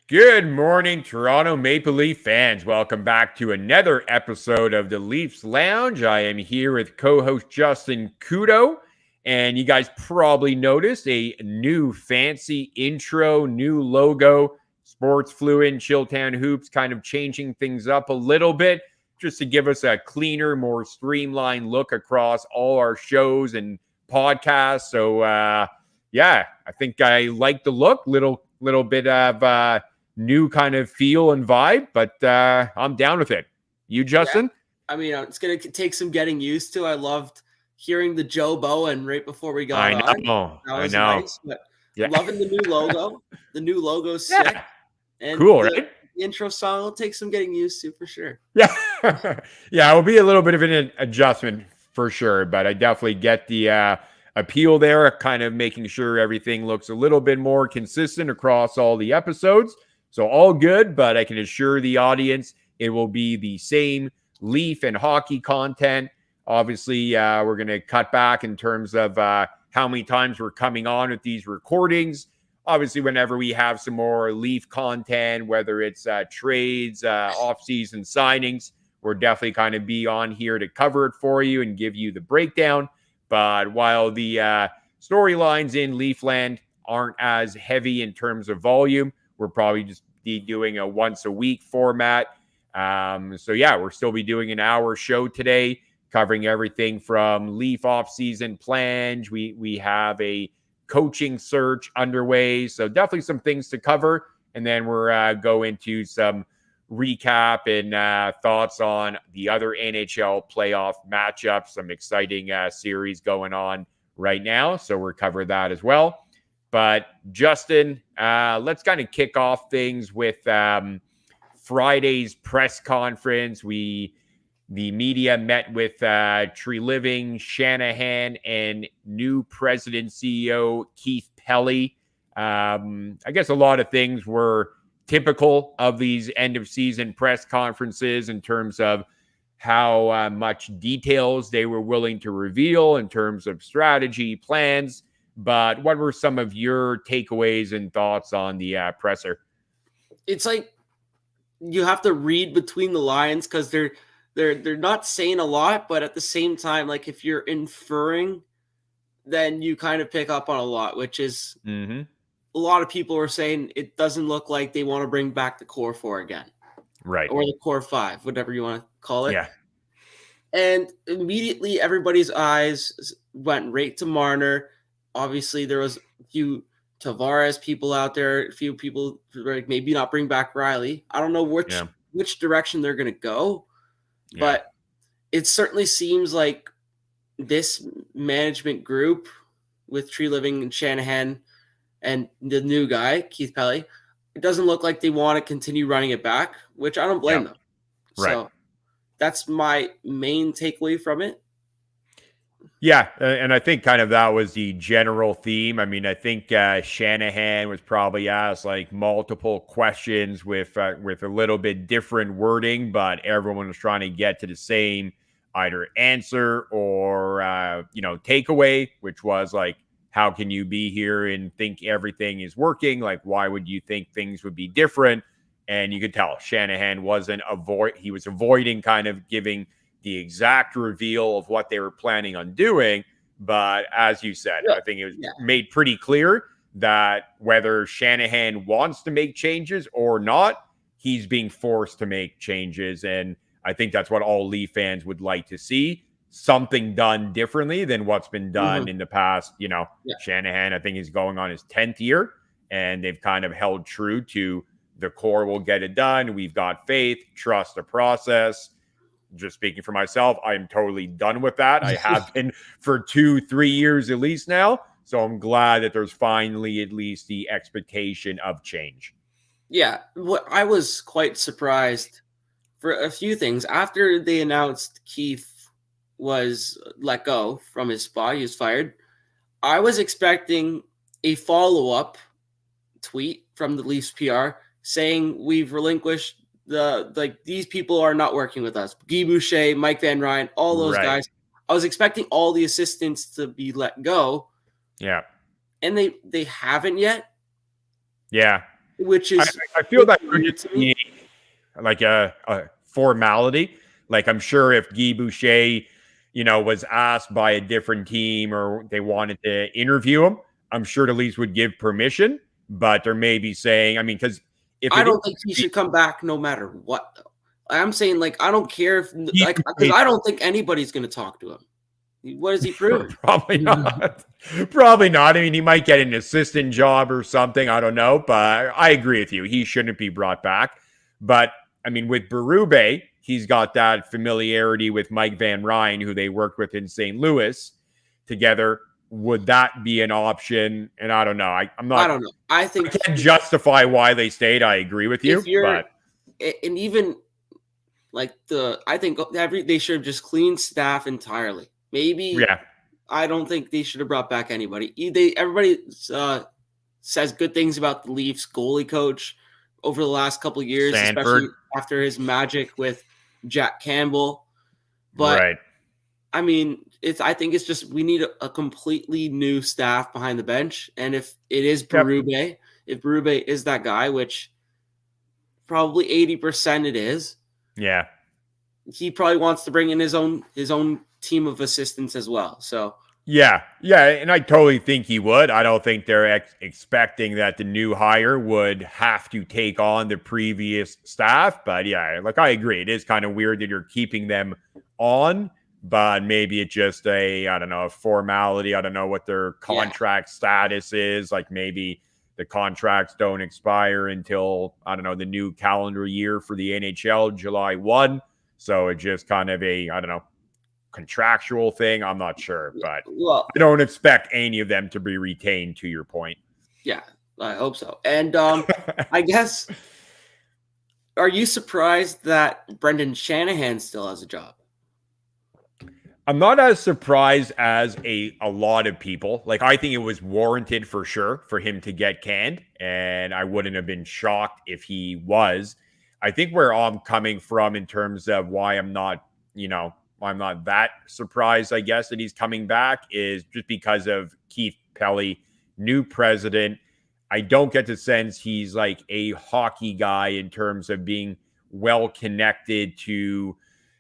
Good morning, Toronto Maple Leaf fans. Welcome back to another episode of the Leafs Lounge. I am here with co-host Justin Kudo, and you guys probably noticed a new fancy intro, new logo, Sports Fluent, Chilltown Hoops, kind of changing things up a little bit just to give us a cleaner, more streamlined look across all our shows and podcasts. So, yeah, I think I like the look. Little bit of new kind of feel and vibe, but I'm down with it. You, Justin? Yeah. I mean, it's going to take some getting used to. I loved hearing the Joe Bowen right before we got on. That was nice. But loving the new logo. The new logo's sick. And cool, right? The intro song will take some getting used to for sure. Yeah. Yeah, it will be a little bit of an adjustment for sure, but I definitely get the appeal there, kind of making sure everything looks a little bit more consistent across all the episodes. So all good, but I can assure the audience it will be the same Leaf and hockey content. Obviously, we're going to cut back in terms of how many times we're coming on with these recordings. Obviously, whenever we have some more Leaf content, whether it's trades, off-season signings, we're definitely kind of be on here to cover it for you and give you the breakdown. But while the storylines in Leafland aren't as heavy in terms of volume, we're probably just be doing a once-a-week format. So, yeah, we'll still be doing an hour show today, covering everything from Leaf off-season plans. We have a coaching search underway, so definitely some things to cover. And then we're go into some recap and thoughts on the other NHL playoff matchups, some exciting series going on right now. So we'll cover that as well. But Justin, let's kind of kick off things with Friday's press conference. The media met with Tree Living, Shanahan, and new president CEO Keith Pelly. I guess a lot of things were typical of these end of season press conferences in terms of how much details they were willing to reveal in terms of strategy, plans. But what were some of your takeaways and thoughts on the presser? It's like you have to read between the lines because they're not saying a lot, but at the same time, like if you're inferring, then you kind of pick up on a lot, which is a lot of people are saying it doesn't look like they want to bring back the core four again. Right. Or the core five, whatever you want to call it. Yeah. And immediately everybody's eyes went right to Marner. Obviously, there was a few Tavares people out there, a few people like maybe not bring back Riley. I don't know which direction they're going to go, but it certainly seems like this management group with Tree Living and Shanahan and the new guy, Keith Pelly, it doesn't look like they want to continue running it back, which I don't blame them. Right. So that's my main takeaway from it. Yeah, and I think kind of that was the general theme. I mean, I think Shanahan was probably asked like multiple questions with a little bit different wording, but everyone was trying to get to the same either answer or takeaway, which was like, how can you be here and think everything is working? Like, why would you think things would be different? And you could tell Shanahan was avoiding kind of giving the exact reveal of what they were planning on doing. But as you said, I think it was made pretty clear that whether Shanahan wants to make changes or not, he's being forced to make changes. And I think that's what all Leaf fans would like to see. Something done differently than what's been done in the past. Shanahan, I think, is going on his 10th year, and they've kind of held true to the core will get it done. We've got faith, trust the process. Just speaking for myself, I am totally done with that. I have been for 2-3 years at least now. So I'm glad that there's finally at least the expectation of change. Yeah, I was quite surprised for a few things. After they announced Keith was let go from his spot, he was fired, I was expecting a follow-up tweet from the Leafs PR saying we've relinquished these people are not working with us. Guy Boucher, Mike Van Ryn, all those guys I was expecting all the assistants to be let go, Yeah. and they haven't yet, Yeah. which is I feel that could weird just to be me. like a formality. Like I'm sure if Guy Boucher, was asked by a different team or they wanted to interview him, I'm sure the Leafs would give permission. But they're maybe saying, I mean, because if I it is don't think he should come back no matter what, though. I'm saying, like, I don't care if, Guy like, because Boucher, I don't think anybody's going to talk to him. What has he proven? probably not. Probably not. I mean, he might get an assistant job or something. I don't know. But I agree with you. He shouldn't be brought back. But I mean, with Berube, he's got that familiarity with Mike Van Ryn, who they worked with in St. Louis together. Would that be an option? And I don't know. I'm I not. don't know. I I think can't justify why they stayed. I agree with you. if you're, But and even like I think they should have just cleaned staff entirely. Maybe yeah, I don't think they should have brought back anybody. Everybody says good things about the Leafs goalie coach over the last couple of years, Sanford. especially after his magic with Jack Campbell. But Right. I mean, I think it's just we need a completely new staff behind the bench, and if it is Berube, if Berube is that guy, which probably 80% it is, Yeah. he probably wants to bring in his own team of assistants as well. So Yeah, and I totally think he would. I don't think they're expecting that the new hire would have to take on the previous staff. But yeah, like I agree, it is kind of weird that you're keeping them on, but maybe it's just I don't know, a formality. I don't know what their contract status is. Like maybe the contracts don't expire until, I don't know, the new calendar year for the NHL, July 1. So it's just kind of I don't know, contractual thing. I'm not sure, but well, I don't expect any of them to be retained, to your point. yeah, I hope so. And I guess, are you surprised that Brendan Shanahan still has a job? I'm not as surprised as a lot of people. Like, I think it was warranted for sure for him to get canned, and I wouldn't have been shocked if he was. I think where I'm coming from in terms of why I'm not that surprised, I guess, that he's coming back is just because of Keith Pelly, new president. I don't get the sense he's like a hockey guy in terms of being well connected to,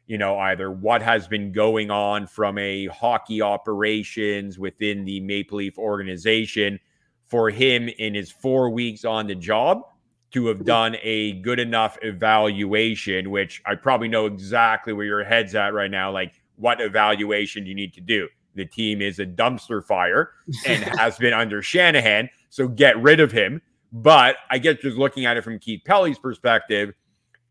either what has been going on from a hockey operations within the Maple Leaf organization. For him in his 4 weeks on the job to have done a good enough evaluation, which I probably know exactly where your head's at right now. Like, what evaluation do you need to do? The team is a dumpster fire and has been under Shanahan, so get rid of him. But I guess just looking at it from Keith Pelly's perspective,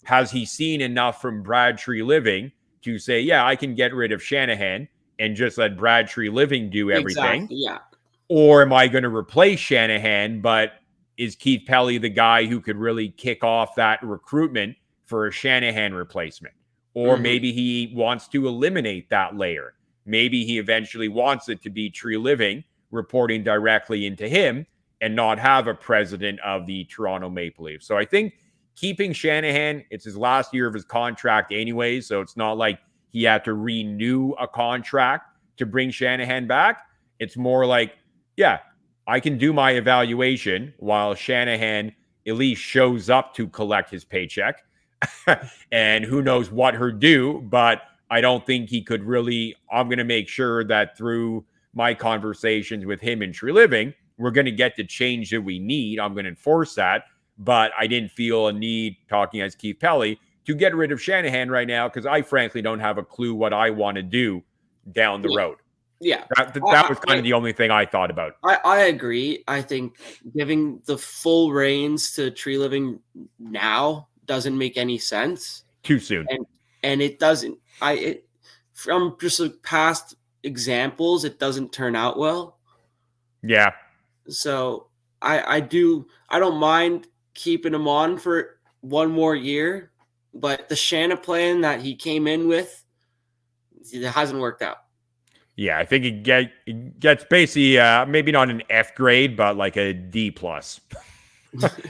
has he seen enough from Brad Treliving to say, yeah, I can get rid of Shanahan and just let Brad Treliving do everything? Exactly, yeah. Or am I going to replace Shanahan, but is Keith Pelly the guy who could really kick off that recruitment for a Shanahan replacement? Or maybe he wants to eliminate that layer. Maybe he eventually wants it to be Treliving reporting directly into him and not have a president of the Toronto Maple Leafs. So I think keeping Shanahan, it's his last year of his contract anyway, so it's not like he had to renew a contract to bring Shanahan back. It's more like, yeah, I can do my evaluation while Shanahan at least shows up to collect his paycheck. And who knows what he'll do, but I don't think he could really. I'm going to make sure that through my conversations with him and Treliving, we're going to get the change that we need. I'm going to enforce that. But I didn't feel a need, talking as Keith Pelly, to get rid of Shanahan right now because I frankly don't have a clue what I want to do down the road. Yeah. That was kind of the only thing I thought about. I agree. I think giving the full reins to Treliving now doesn't make any sense. Too soon. And it doesn't. From just like past examples, it doesn't turn out well. Yeah. So I don't mind keeping him on for one more year, but the Shanna plan that he came in with, it hasn't worked out. Yeah, I think it gets basically maybe not an F grade, but like a D plus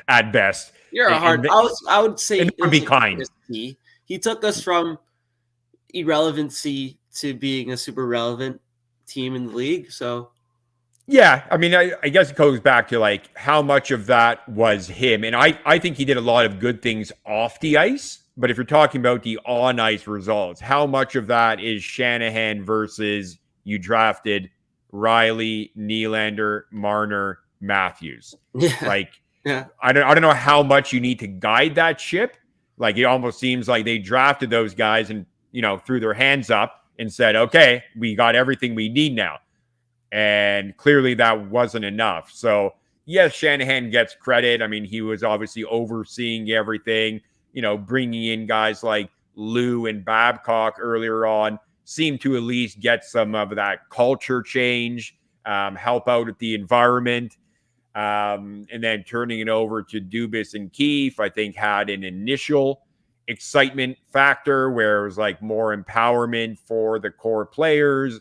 at best. You're a hard. I would say it would be kind. He took us from irrelevancy to being a super relevant team in the league. So Yeah, I mean, I guess it goes back to like how much of that was him. And I think he did a lot of good things off the ice. But if you're talking about the on ice results, how much of that is Shanahan versus you drafted Riley, Nylander, Marner, Matthews? yeah, Like, yeah, I don't know how much you need to guide that ship. Like, it almost seems like they drafted those guys and, threw their hands up and said, okay, we got everything we need now. And clearly that wasn't enough. So, yes, Shanahan gets credit. I mean, he was obviously overseeing everything, bringing in guys like Lou and Babcock earlier on, seemed to at least get some of that culture change, help out with the environment. And then turning it over to Dubas and Keefe, I think had an initial excitement factor where it was like more empowerment for the core players,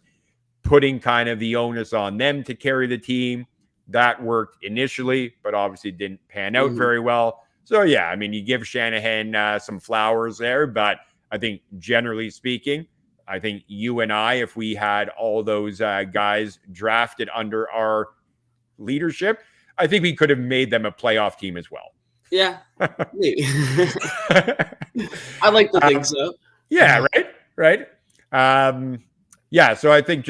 putting kind of the onus on them to carry the team. That worked initially, but obviously didn't pan out very well. So, yeah, I mean, you give Shanahan some flowers there, but I think generally speaking, I think you and I, if we had all those guys drafted under our leadership, I think we could have made them a playoff team as well. Yeah. I like to think so. Yeah, right. Yeah, so I think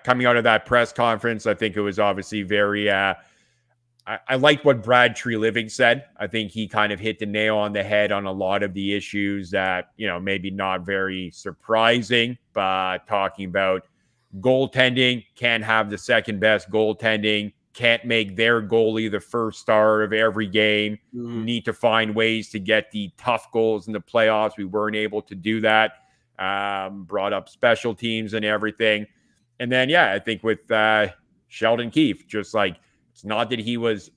coming out of that press conference, I think it was obviously very I liked what Brad Treliving said. I think he kind of hit the nail on the head on a lot of the issues that, maybe not very surprising, but talking about goaltending, can't have the second best goaltending, can't make their goalie the first star of every game, need to find ways to get the tough goals in the playoffs. We weren't able to do that. Brought up special teams and everything. And then, I think with Sheldon Keefe, just like, it's not that he was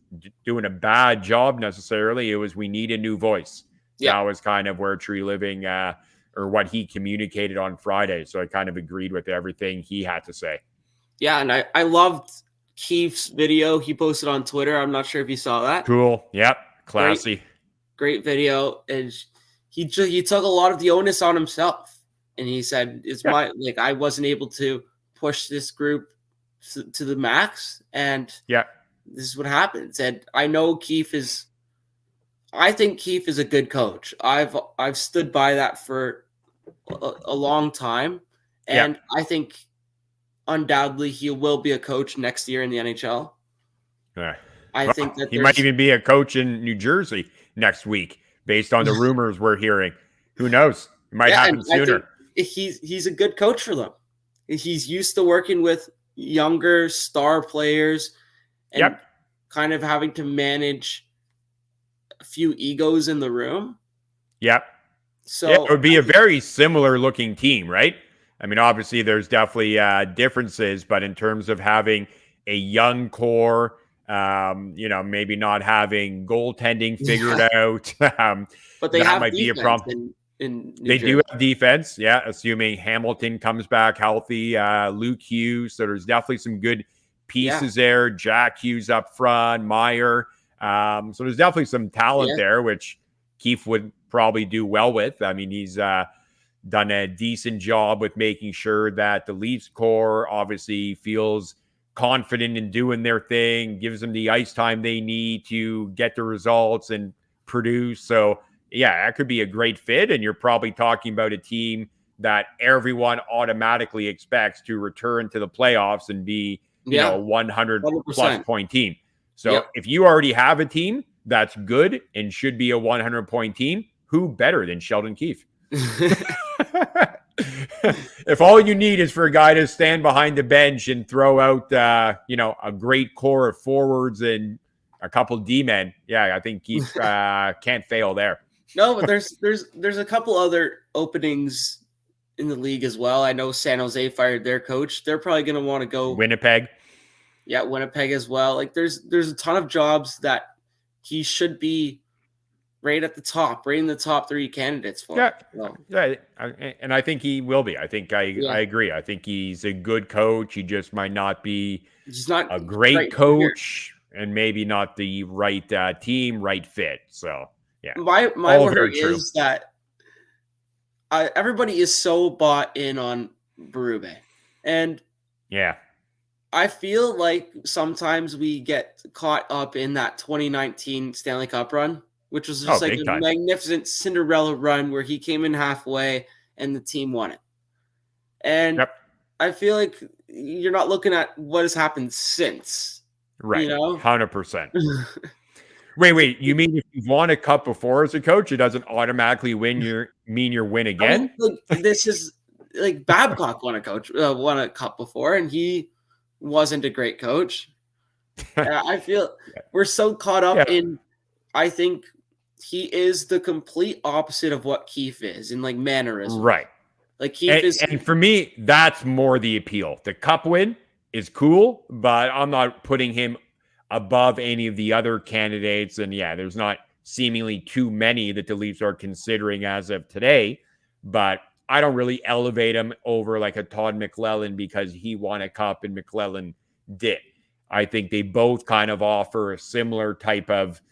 doing a bad job necessarily. It was we need a new voice. Yeah. That was kind of where Treliving or what he communicated on Friday. So I kind of agreed with everything he had to say. Yeah, and I loved Keefe's video he posted on Twitter. I'm not sure if you saw that. Cool. Yep. Classy. Great video. And he took a lot of the onus on himself. And he said, I wasn't able to push this group to the max. And this is what happens. And I know I think Keefe is a good coach. I've stood by that for a long time. And I think undoubtedly he will be a coach next year in the NHL. I think that he might even be a coach in New Jersey next week based on the rumors we're hearing. Who knows? It might happen sooner. He's a good coach for them. He's used to working with younger star players and kind of having to manage a few egos in the room. Yep. So it would be a very similar looking team, right? I mean, obviously there's definitely differences, but in terms of having a young core, maybe not having goaltending figured out, but they might be a problem. They do have defense, assuming Hamilton comes back healthy, Luke Hughes. So there's definitely some good pieces there. Jack Hughes up front, Meyer. So there's definitely some talent there, which Keefe would probably do well with. I mean, he's done a decent job with making sure that the Leafs core obviously feels confident in doing their thing, gives them the ice time they need to get the results and produce. So, that could be a great fit. And you're probably talking about a team that everyone automatically expects to return to the playoffs and be, a 100 plus point team. So if you already have a team that's good and should be a 100 point team, who better than Sheldon Keefe? If all you need is for a guy to stand behind the bench and throw out, a great core of forwards and a couple D-men, I think Keefe can't fail there. No, but there's a couple other openings in the league as well. I know San Jose fired their coach. They're probably going to want to go Winnipeg. Yeah, Winnipeg as well. Like there's a ton of jobs that he should be right at the top, right in the top 3 candidates for. And I think he will be. I think I agree. I think he's a good coach. He just might not be a great coach and maybe not the right team, right fit. So. Yeah. My worry is that everybody is so bought in on Berube. And Yeah. I feel like sometimes we get caught up in that 2019 Stanley Cup run, which was Oh, just like big a time. magnificent Cinderella run where he came in halfway and the team won it. And Yep. I feel like you're not looking at what has happened since, Right. you know? 100%. Wait. You mean if you've won a cup before as a coach, it doesn't automatically mean your win I mean, again? like, this is like Babcock won a cup before, and he wasn't a great coach. I feel we're so caught up Yeah. in. I think he is the complete opposite of what Keefe is in like mannerism. Right. Like Keefe is, And for me, that's more the appeal. The cup win is cool, but I'm not putting him above any of the other candidates. And yeah, there's not seemingly too many that the Leafs are considering as of today. But I don't really elevate him over like a Todd McLellan because he won a cup and McLellan did. I think they both kind of offer a similar type of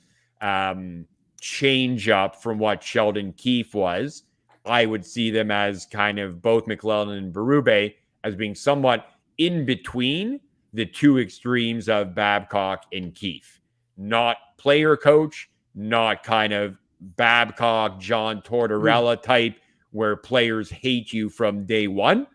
change up from what Sheldon Keefe was. I would see them as kind of both McLellan and Berube as being somewhat in between the two extremes of Babcock and Keefe. Not player coach, not kind of Babcock, John Tortorella type where players hate you from day one.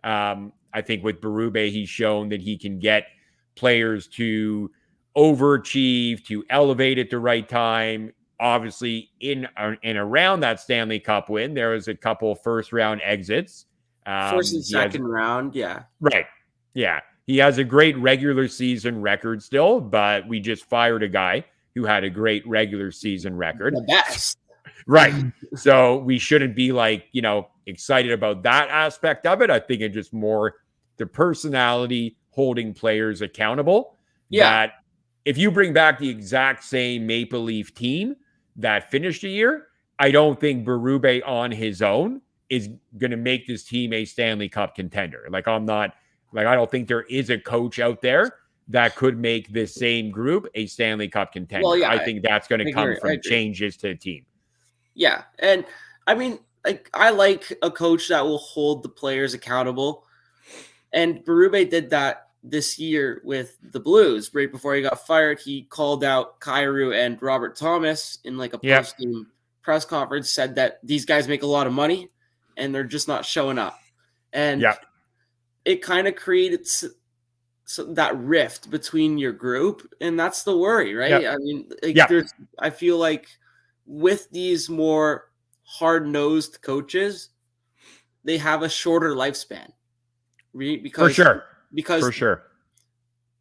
I think with Berube, he's shown that he can get players to overachieve, to elevate at the right time. Obviously, in and around that Stanley Cup win, there was a couple first round exits. first and second round, yeah. Right. Yeah. He has a great regular season record still, but we just fired a guy who had a great regular season record. The best. Right. So we shouldn't be like, excited about that aspect of it. I think it's just more the personality holding players accountable. Yeah. That if you bring back the exact same Maple Leaf team that finished the year, I don't think Berube on his own is going to make this team a Stanley Cup contender. I don't think there is a coach out there that could make this same group a Stanley Cup contender. Well, yeah, I think that's going to come from changes to the team. Yeah. And I mean, I like a coach that will hold the players accountable. And Berube did that this year with the Blues. Right before he got fired, he called out Kyrou and Robert Thomas in like a post-game press conference, said that these guys make a lot of money and they're just not showing up. And it kind of creates that rift between your group, and that's the worry, right? I mean, I feel like with these more hard-nosed coaches, they have a shorter lifespan. Because for sure,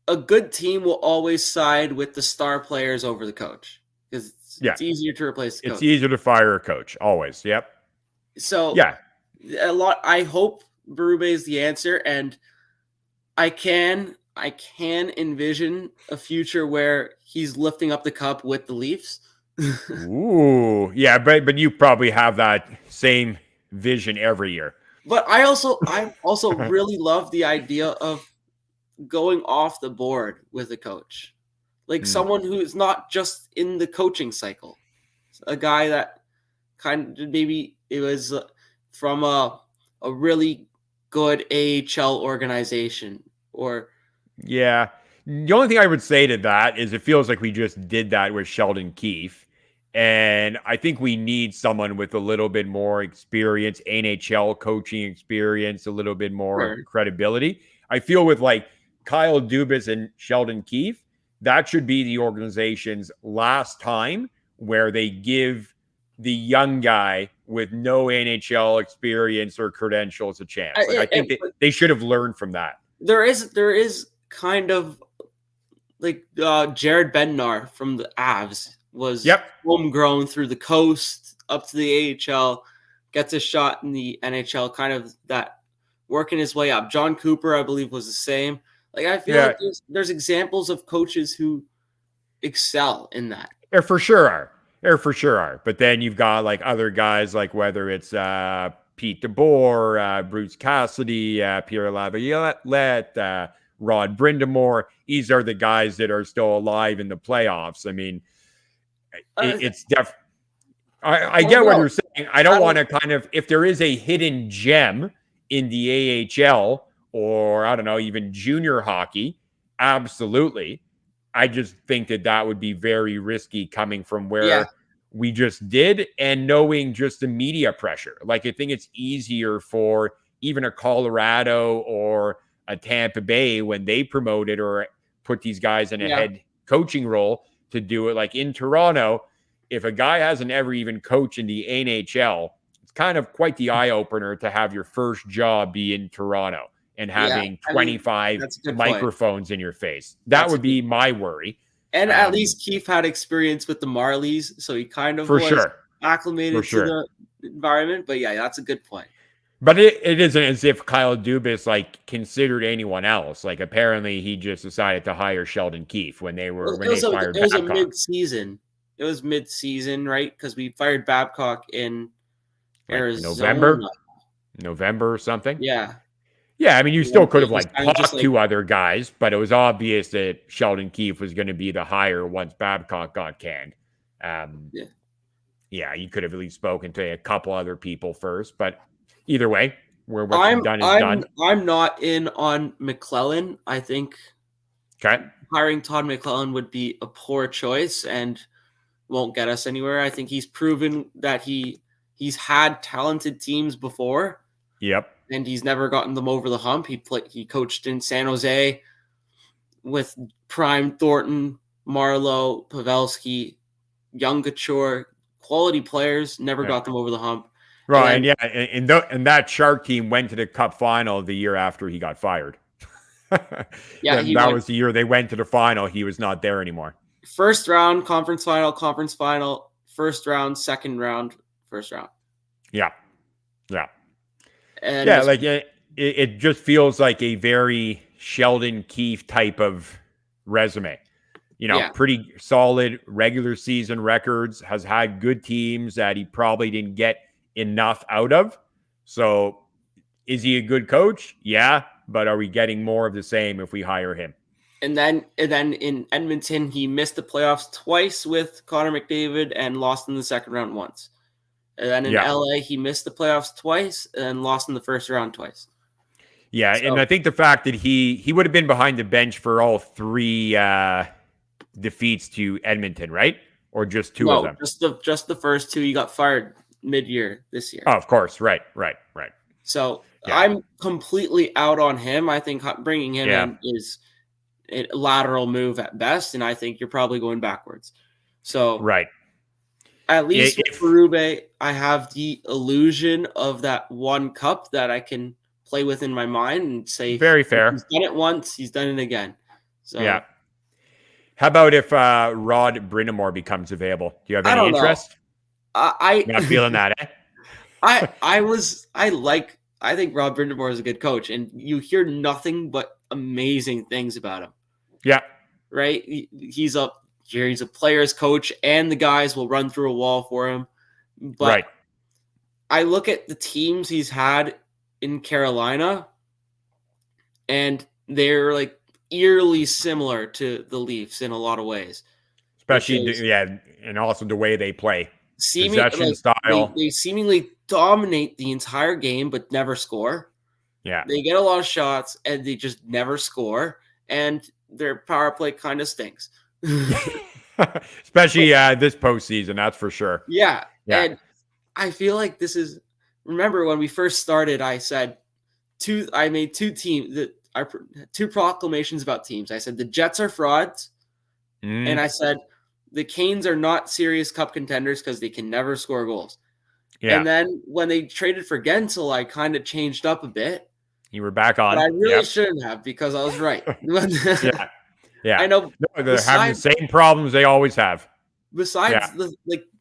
a good team will always side with the star players over the coach because it's easier to replace the coach. It's easier to fire a coach, always. Yep. So I hope Berube is the answer, and I can envision a future where he's lifting up the cup with the Leafs. Ooh, yeah, but you probably have that same vision every year. But I also really love the idea of going off the board with a coach, like someone who is not just in the coaching cycle, a guy that kind of maybe it was from a really good AHL organization or. Yeah. The only thing I would say to that is it feels like we just did that with Sheldon Keefe. And I think we need someone with a little bit more experience, NHL coaching experience, a little bit more credibility. I feel with like Kyle Dubas and Sheldon Keefe, that should be the organization's last time where they give the young guy with no NHL experience or credentials a chance. I think they should have learned from that. There is kind of like Jared Bednar from the Avs was homegrown through the coast up to the AHL, gets a shot in the NHL, kind of that working his way up. John Cooper, I believe, was the same. Like I feel like there's examples of coaches who excel in that. There for sure are. But then you've got like other guys, like whether it's Pete DeBoer, Bruce Cassidy, Pierre Laviolette, Rod Brindamore. These are the guys that are still alive in the playoffs. I mean, it's I get what you're saying. I don't want to kind of, if there is a hidden gem in the AHL or I don't know, even junior hockey, absolutely. I just think that would be very risky coming from Yeah, where we just did and knowing just the media pressure. Like, I think it's easier for even a Colorado or a Tampa Bay when they promoted or put these guys in a yeah, head coaching role to do it. Like in Toronto, if a guy hasn't ever even coached in the NHL, it's kind of quite the eye opener to have your first job be in Toronto and yeah. having I mean, 25 that's a good point. microphones in your face. That That's a would good be my worry. And at least Keith had experience with the Marlies, so he kind of For was sure. For acclimated to sure. the environment. But yeah, that's a good point. But it isn't as if Kyle Dubas like considered anyone else. Like apparently he just decided to hire Sheldon Keefe when they fired It was a Babcock. mid-season. It was mid-season, right? Because we fired Babcock in Like Arizona. November or something. Yeah. Yeah, I mean, you still And could it have was like kind of just talked like, to other guys, but it was obvious that Sheldon Keefe was going to be the hire once Babcock got canned. yeah. Yeah, you could have at least spoken to a couple other people first, but either way, where what's I'm done is I'm done. I'm not in on McClellan. I think Okay. hiring Todd McClellan would be a poor choice and won't get us anywhere. I think he's proven that he's had talented teams before Yep. and he's never gotten them over the hump. He coached in San Jose with Prime Thornton, Marlowe, Pavelski, Young Couture, quality players, never Yeah. got them over the hump. Right, And and yeah, and that Shark team went to the Cup final the year after he got fired. yeah, he that went was the year they went to the final. He was not there anymore. first round, conference final, first round, second round, first round. Yeah, yeah, And yeah. Like it just feels like a very Sheldon Keefe type of resume. yeah. Pretty solid regular season records. Has had good teams that he probably didn't get enough out of. So, is he a good coach? Yeah, but are we getting more of the same if we hire him? And then in Edmonton, he missed the playoffs twice with Connor McDavid and lost in the second round once. And then in Yeah. LA, he missed the playoffs twice and lost in the first round twice. Yeah, and I think the fact that he would have been behind the bench for all three defeats to Edmonton, right? Or just two of them? Just the first two. He got fired mid-year this year. Oh, of course. Right. So Yeah. I'm completely out on him. I think bringing him in is a lateral move at best, and I think you're probably going backwards. So Right. at least with Berube, I have the illusion of that one cup that I can play with in my mind and say, very fair. He's done it once, he's done it again. So yeah. How about if Rod Brind'Amour becomes available? Do you have any interest? I Not feeling that, eh? I think Rod Brind'Amour is a good coach, and you hear nothing but amazing things about him. Yeah. Right? He's a player's coach, and the guys will run through a wall for him. But right. I look at the teams he's had in Carolina, and they're like eerily similar to the Leafs in a lot of ways. Especially, and also the way they play. Possession style. They seemingly dominate the entire game, but never score. Yeah. They get a lot of shots, and they just never score. And their power play kind of stinks. Especially this postseason, that's for sure. Yeah. And I feel like this is. Remember when we first started, I said I made two proclamations about teams. I said the Jets are frauds, and I said the Canes are not serious cup contenders because they can never score goals. Yeah. And then when they traded for Gensel, I kind of changed up a bit. You were back on. But I really shouldn't have because I was right. Yeah. I know. No, they're having the same problems they always have. Besides,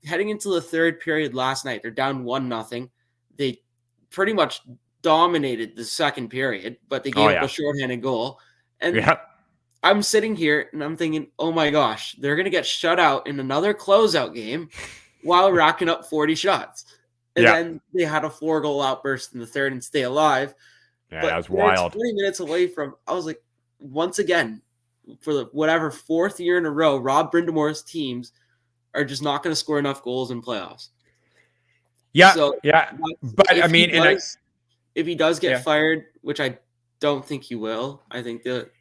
heading into the third period last night, they're down 1-0. They pretty much dominated the second period, but they gave up a shorthanded goal. And I'm sitting here and I'm thinking, oh my gosh, they're going to get shut out in another closeout game while racking up 40 shots. And then they had a 4-goal outburst in the third and stay alive. Yeah, that was wild. 20 minutes away from, I was like, once again, for the fourth year in a row, Rod Brind'Amour's teams are just not going to score enough goals in playoffs. Yeah, so but I mean, if he does get Yeah. fired, which I don't think he will, I think that.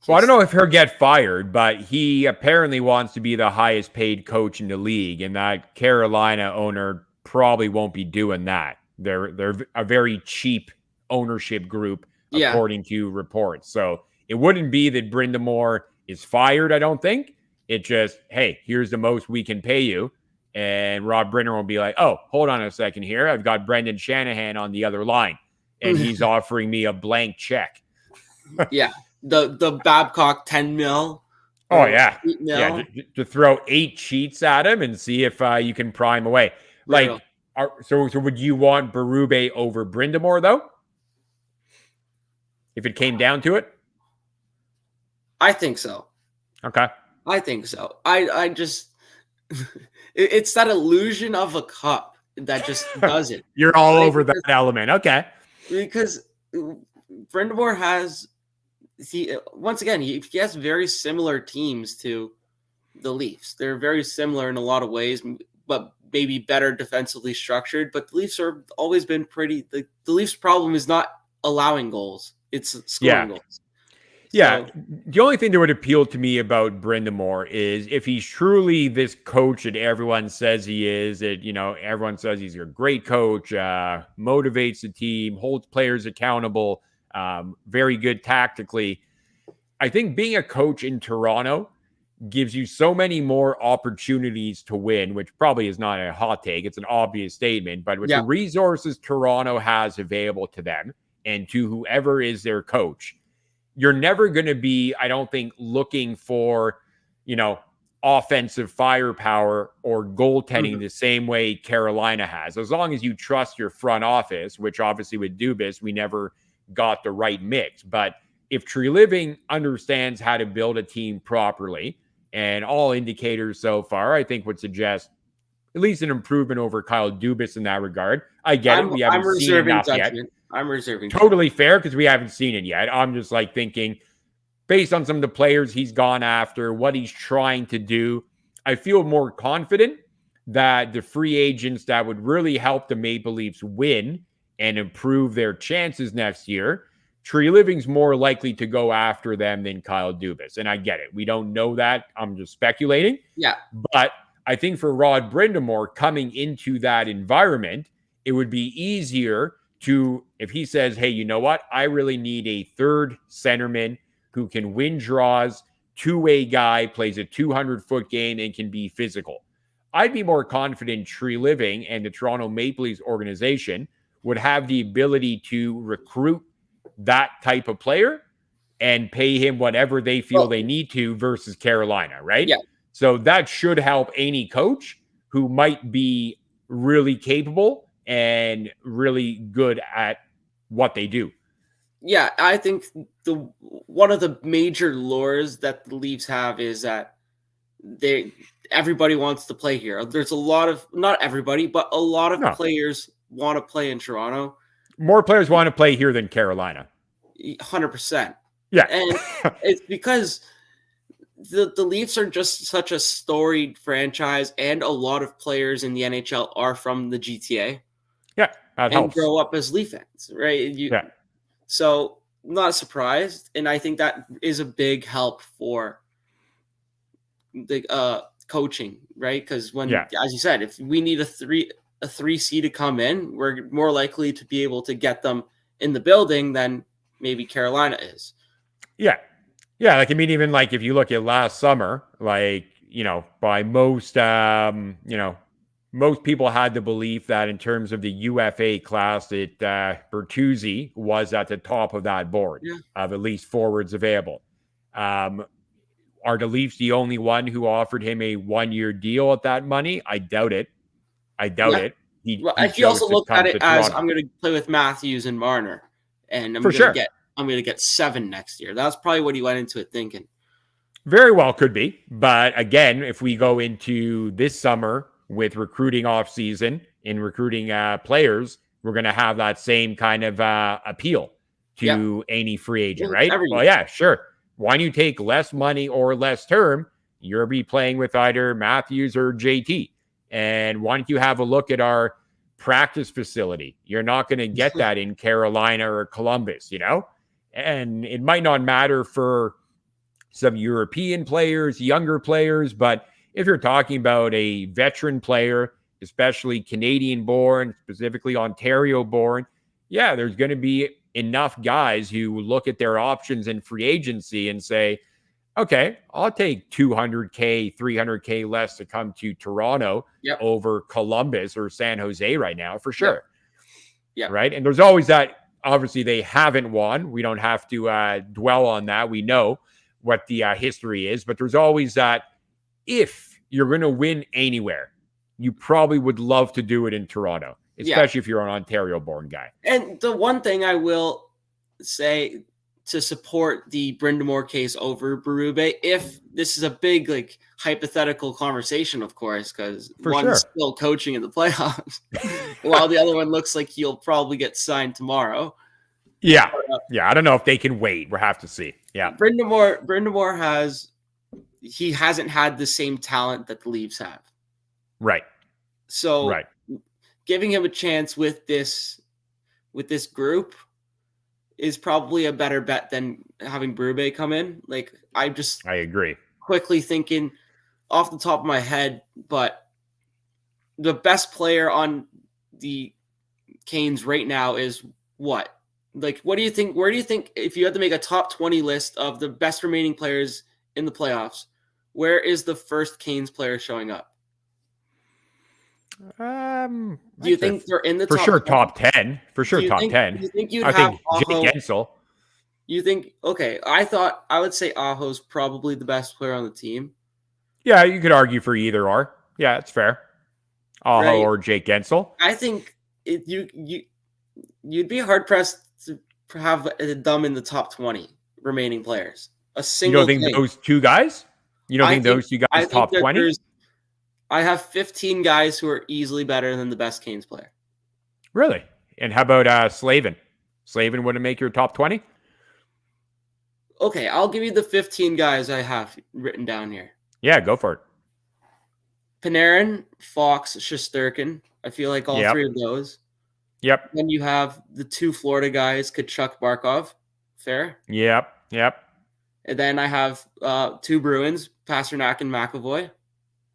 Well, I don't know if he'll get fired, but he apparently wants to be the highest paid coach in the league, and that Carolina owner probably won't be doing that. They're a very cheap ownership group, Yeah. according to reports. So it wouldn't be that Brindamore is fired, I don't think. It just, hey, here's the most we can pay you. And Rob Brenner will be like, oh, hold on a second here. I've got Brendan Shanahan on the other line, and he's offering me a blank check. Yeah. The Babcock 10 mil. Oh, yeah. 8 mil. Yeah, to throw 8 cheats at him and see if you can pry him away. Like, so would you want Berube over Brindamore, though? If it came down to it? I think so. Okay. I think so. I just it's that illusion of a cup that just does it. You're all over that element. Okay. Because Brindamore has once again he has very similar teams to the Leafs. They're very similar in a lot of ways, but maybe better defensively structured. But the Leafs are always been pretty. The Leafs' problem is not allowing goals; it's scoring goals. Yeah, the only thing that would appeal to me about Brindamore is if he's truly this coach that everyone says he is, that, you know, everyone says he's a great coach, motivates the team, holds players accountable, very good tactically. I think being a coach in Toronto gives you so many more opportunities to win, which probably is not a hot take. It's an obvious statement, but with the resources Toronto has available to them and to whoever is their coach, you're never going to be, I don't think, looking for, you know, offensive firepower or goaltending the same way Carolina has. As long as you trust your front office, which obviously with Dubas, we never got the right mix. But if Treliving understands how to build a team properly, and all indicators so far, I think would suggest at least an improvement over Kyle Dubas in that regard. I get it. We haven't seen enough yet. I'm reserving. Totally fair because we haven't seen it yet. I'm just like thinking, based on some of the players he's gone after, what he's trying to do, I feel more confident that the free agents that would really help the Maple Leafs win and improve their chances next year, Treliving's more likely to go after them than Kyle Dubas. And I get it. We don't know that. I'm just speculating. Yeah. But I think for Rod Brindamore coming into that environment, it would be easier to, if he says, hey, you know what? I really need a third centerman who can win draws, two-way guy, plays a 200-foot game, and can be physical. I'd be more confident Treliving and the Toronto Maple Leafs organization would have the ability to recruit that type of player and pay him whatever they feel they need to versus Carolina, right? Yeah. So that should help any coach who might be really capable and really good at what they do. Yeah, I think one of the major lures that the Leafs have is that everybody wants to play here. There's a lot of, not everybody, but a lot of players want to play in Toronto. More players want to play here than Carolina. 100%. Yeah. And it's because the Leafs are just such a storied franchise, and a lot of players in the NHL are from the GTA. Yeah, that helps. Grow up as Leaf fans, right? So not surprised, and I think that is a big help for the coaching, right? Because as you said, if we need a 3C to come in, we're more likely to be able to get them in the building than maybe Carolina is. Yeah. Yeah, like, I mean, even like if you look at last summer, like, you know, by most, you know, most people had the belief that in terms of the UFA class that Bertuzzi was at the top of that board of at least forwards available. Are the Leafs the only one who offered him a 1-year deal at that money? I doubt it. He also looked at it as, I'm going to play with Matthews and Marner, and I'm going to get 7 next year. That's probably what he went into it thinking. Very well could be. But again, if we go into this summer with recruiting off season and recruiting players, we're going to have that same kind of appeal to any free agent, right? Well, yeah, sure. Why don't you take less money or less term? You'll be playing with either Matthews or JT. And why don't you have a look at our practice facility. You're not going to get that in Carolina or Columbus, you know? And it might not matter for some European players, younger players, but if you're talking about a veteran player, especially Canadian born, specifically Ontario born, yeah, there's going to be enough guys who look at their options in free agency and say, okay, I'll take 200K, 300K less to come to Toronto over Columbus or San Jose right now, for sure. Yeah. Right. And there's always that. Obviously, they haven't won. We don't have to dwell on that. We know what the history is, but there's always that. If you're going to win anywhere, you probably would love to do it in Toronto, especially if you're an Ontario-born guy. And the one thing I will say to support the Brind'Amour case over Berube, if this is a big, like, hypothetical conversation, of course, because one's still coaching in the playoffs, while the other one looks like he'll probably get signed tomorrow. Yeah. Yeah. I don't know if they can wait. We'll have to see. Yeah. Brind'Amour hasn't had the same talent that the Leafs have. Right. So giving him a chance with this group is probably a better bet than having Berube come in. Like, I agree. Quickly thinking off the top of my head, but the best player on the Canes right now is what? Like, what do you think? Where do you think, if you had to make a top 20 list of the best remaining players in the playoffs, where is the first Canes player showing up? Do you think they're in the top? For sure, 10? Top 10. For sure, top 10. You think you'd I have think Aho? Jake Gensel. You think, okay, I would say Aho's probably the best player on the team. Yeah, you could argue for either or. Yeah, it's fair. Aho or Jake Gensel. I think you'd be hard pressed to have them in the top 20 remaining players. You don't think those two guys? You don't think those two guys top 20? I have 15 guys who are easily better than the best Canes player. Really? And how about Slavin? Slavin wouldn't make your top 20? Okay, I'll give you the 15 guys I have written down here. Yeah, go for it. Panarin, Fox, Shesterkin. I feel like all three of those. Yep. Then you have the two Florida guys, Tkachuk, Barkov. Fair? Yep. And then I have two Bruins, Pasternak and McAvoy.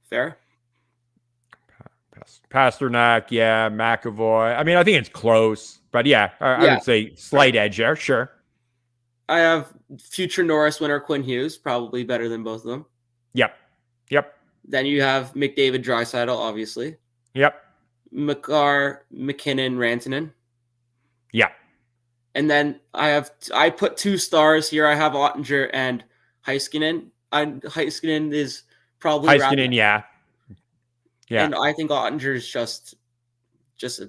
Fair? Pasternak, McAvoy. I mean, I think it's close, but I would say slight edge there, sure. I have future Norris winner Quinn Hughes, probably better than both of them. Yep. Then you have McDavid, Draisaitl, obviously. Yep. McCarr, McKinnon, Rantanen. Yeah. And then I put 2 stars here. I have Ottinger and Heiskanen. Heiskanen is probably yeah. And I think Ottinger is just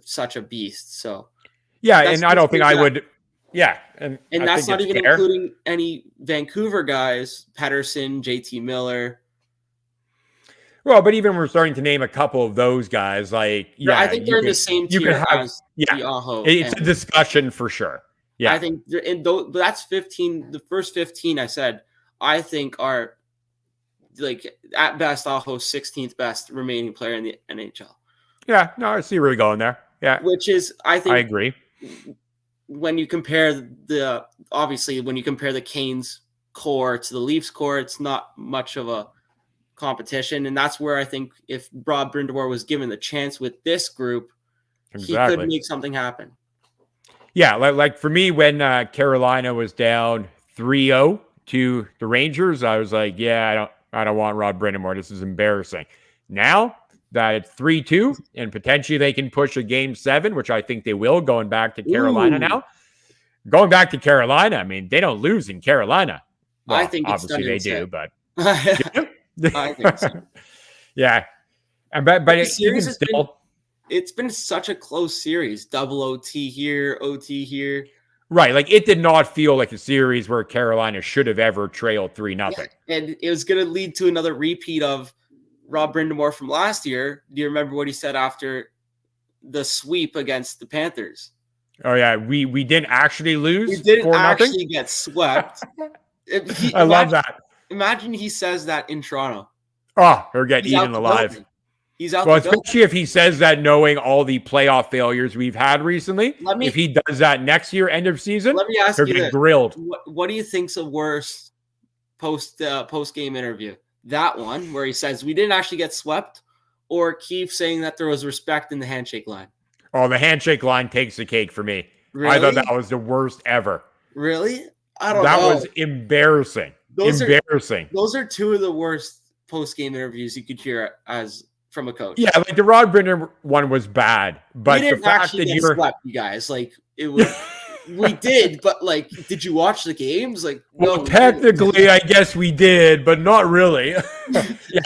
such a beast. So and I don't think I would. Yeah, and that's not even including any Vancouver guys: Pettersson, JT Miller. Well, but even we're starting to name a couple of those guys, like I think they're in the same tier as the Aho. It's a discussion for sure. Yeah, I think that's 15. The first 15 I said I think are like at best Aho's 16th best remaining player in the NHL. Yeah, no, I see where you're going there. Yeah, which is I agree. When you compare when you compare the Canes core to the Leafs core, it's not much of a competition. And that's where I think if Rob Brind'Amour was given the chance with this group, he could make something happen. Yeah, like for me, when Carolina was down 3-0 to the Rangers, I was like, I don't want Rob Brind'Amour. This is embarrassing. Now that it's 3-2 and potentially they can push a game 7, which I think they will, going back to Carolina now. Going back to Carolina, I mean, they don't lose in Carolina. Well, I think obviously they do, but I think so. Yeah. But it's been such a close series. Double OT here, OT here. Right. Like, it did not feel like a series where Carolina should have ever trailed 3-0. And it was going to lead to another repeat of Rob Brind'Amour from last year. Do you remember what he said after the sweep against the Panthers? Oh, yeah. We didn't actually lose. We didn't actually get swept. Love that. Imagine he says that in Toronto. Oh, or get eaten alive. He's out Well, the door. especially if he says that knowing all the playoff failures we've had recently. If he does that next year, end of season, Let me ask he'll you get this. grilled. What do you think's a worse post-game interview? That one where he says we didn't actually get swept, or Keefe saying that there was respect in the handshake line? Oh, the handshake line takes the cake for me. Really? I thought that was the worst ever. Really? I don't know. That was embarrassing. Those are two of the worst post-game interviews you could hear as from a coach. Yeah, like the Rod Brenner one was bad, but we the didn't fact actually that get swept, you guys. Like it was. We did, but like, did you watch the games? Like, well, no, technically, I guess we did, but not really. Yeah,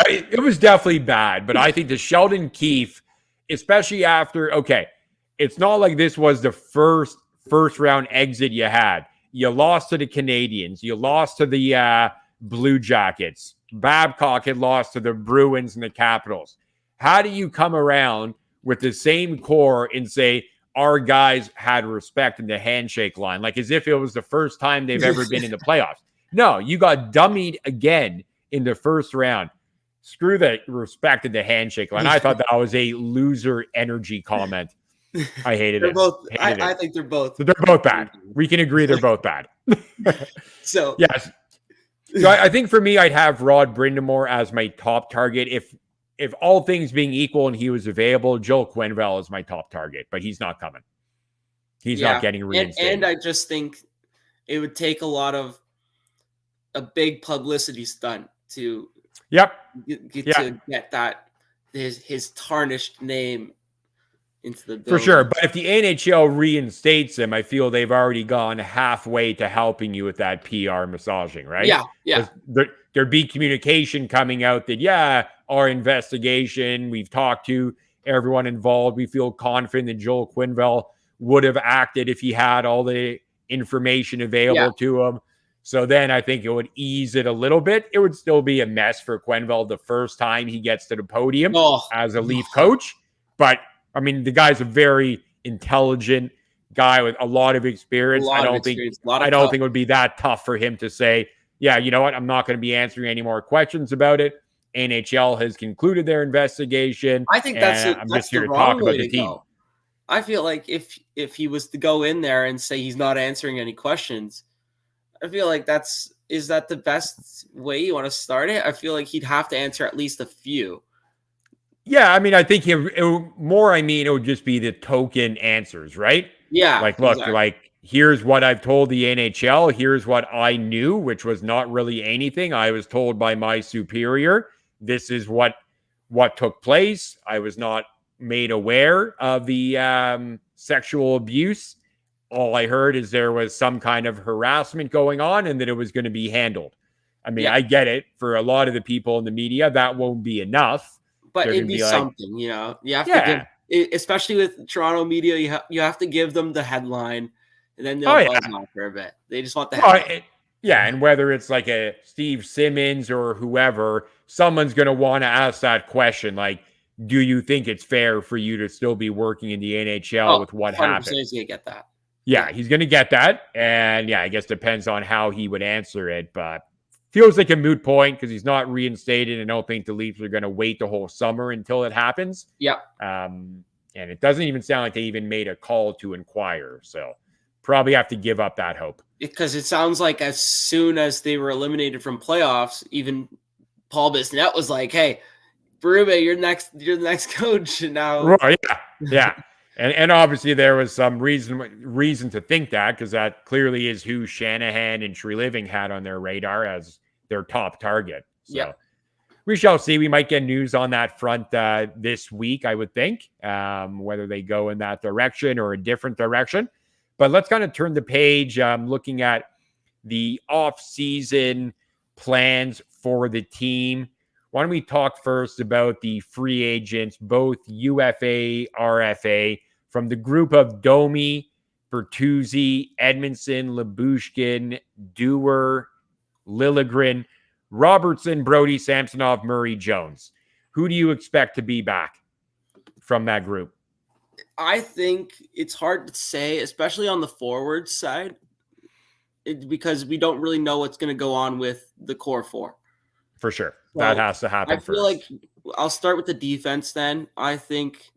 it was definitely bad. But I think the Sheldon Keefe, especially after, okay, it's not like this was the first round exit you had. You lost to the Canadians. You lost to the Blue Jackets. Babcock had lost to the Bruins and the Capitals. How do you come around with the same core and say, our guys had respect in the handshake line, like as if it was the first time they've ever been in the playoffs? No, you got dummied again in the first round. Screw the respect in the handshake line. I thought that was a loser energy comment. I hated it. I think they're both. They're both bad. We can agree they're both bad. So yes. So I think for me, I'd have Rod Brindamore as my top target. If all things being equal and he was available, Joel Quenneville is my top target, but he's not coming. He's not getting reinstated. And I just think it would take a big publicity stunt to get that his tarnished name into the building. For sure. But if the NHL reinstates him, I feel they've already gone halfway to helping you with that PR massaging, right? Yeah. There'd be communication coming out that, our investigation, we've talked to everyone involved. We feel confident that Joel Quenneville would have acted if he had all the information available to him. So then I think it would ease it a little bit. It would still be a mess for Quenneville the first time he gets to the podium as a Leaf coach. But, I mean, the guy's a very intelligent guy with a lot of experience. I don't think it would be that tough for him to say, yeah, you know what? I'm not going to be answering any more questions about it. NHL has concluded their investigation. I think I'm just here to talk about the team. I feel like if he was to go in there and say he's not answering any questions, I feel like is that the best way you want to start it? I feel like he'd have to answer at least a few. Yeah, I mean, I think it would just be the token answers, right? Yeah. Like, look, here's what I've told the NHL. Here's what I knew, which was not really anything. I was told by my superior. This is what took place. I was not made aware of the sexual abuse. All I heard is there was some kind of harassment going on and that it was going to be handled. I mean, I get it. For a lot of the people in the media, that won't be enough. But it'd be something, you have to give, especially with Toronto media, you have to give them the headline, and then they'll buzz on for a bit. They just want the headline. And whether it's like a Steve Simmons or whoever, someone's going to want to ask that question, like, do you think it's fair for you to still be working in the NHL with what happened? He's going to get that. Yeah, he's going to get that. And I guess depends on how he would answer it, but feels like a moot point because he's not reinstated, and I don't think the Leafs are going to wait the whole summer until it happens. Yeah. And it doesn't even sound like they even made a call to inquire. So probably have to give up that hope. Because it sounds like as soon as they were eliminated from playoffs, even Paul Bissonnette was like, hey, Berube, you're the next coach. And now. Yeah. And obviously there was some reason to think that, because that clearly is who Shanahan and Treliving had on their radar as their top target. So we shall see. We might get news on that front this week, I would think, whether they go in that direction or a different direction. But let's kind of turn the page, looking at the off-season plans for the team. Why don't we talk first about the free agents, both UFA, RFA, from the group of Domi, Bertuzzi, Edmondson, Lyubushkin, Dewar, Liljegren, Robertson, Brody, Samsonov, Murray, Jones. Who do you expect to be back from that group? I think it's hard to say, especially on the forward side, because we don't really know what's going to go on with the core four. For sure. That So has to I happen feel like first. I'll start with the defense then. I think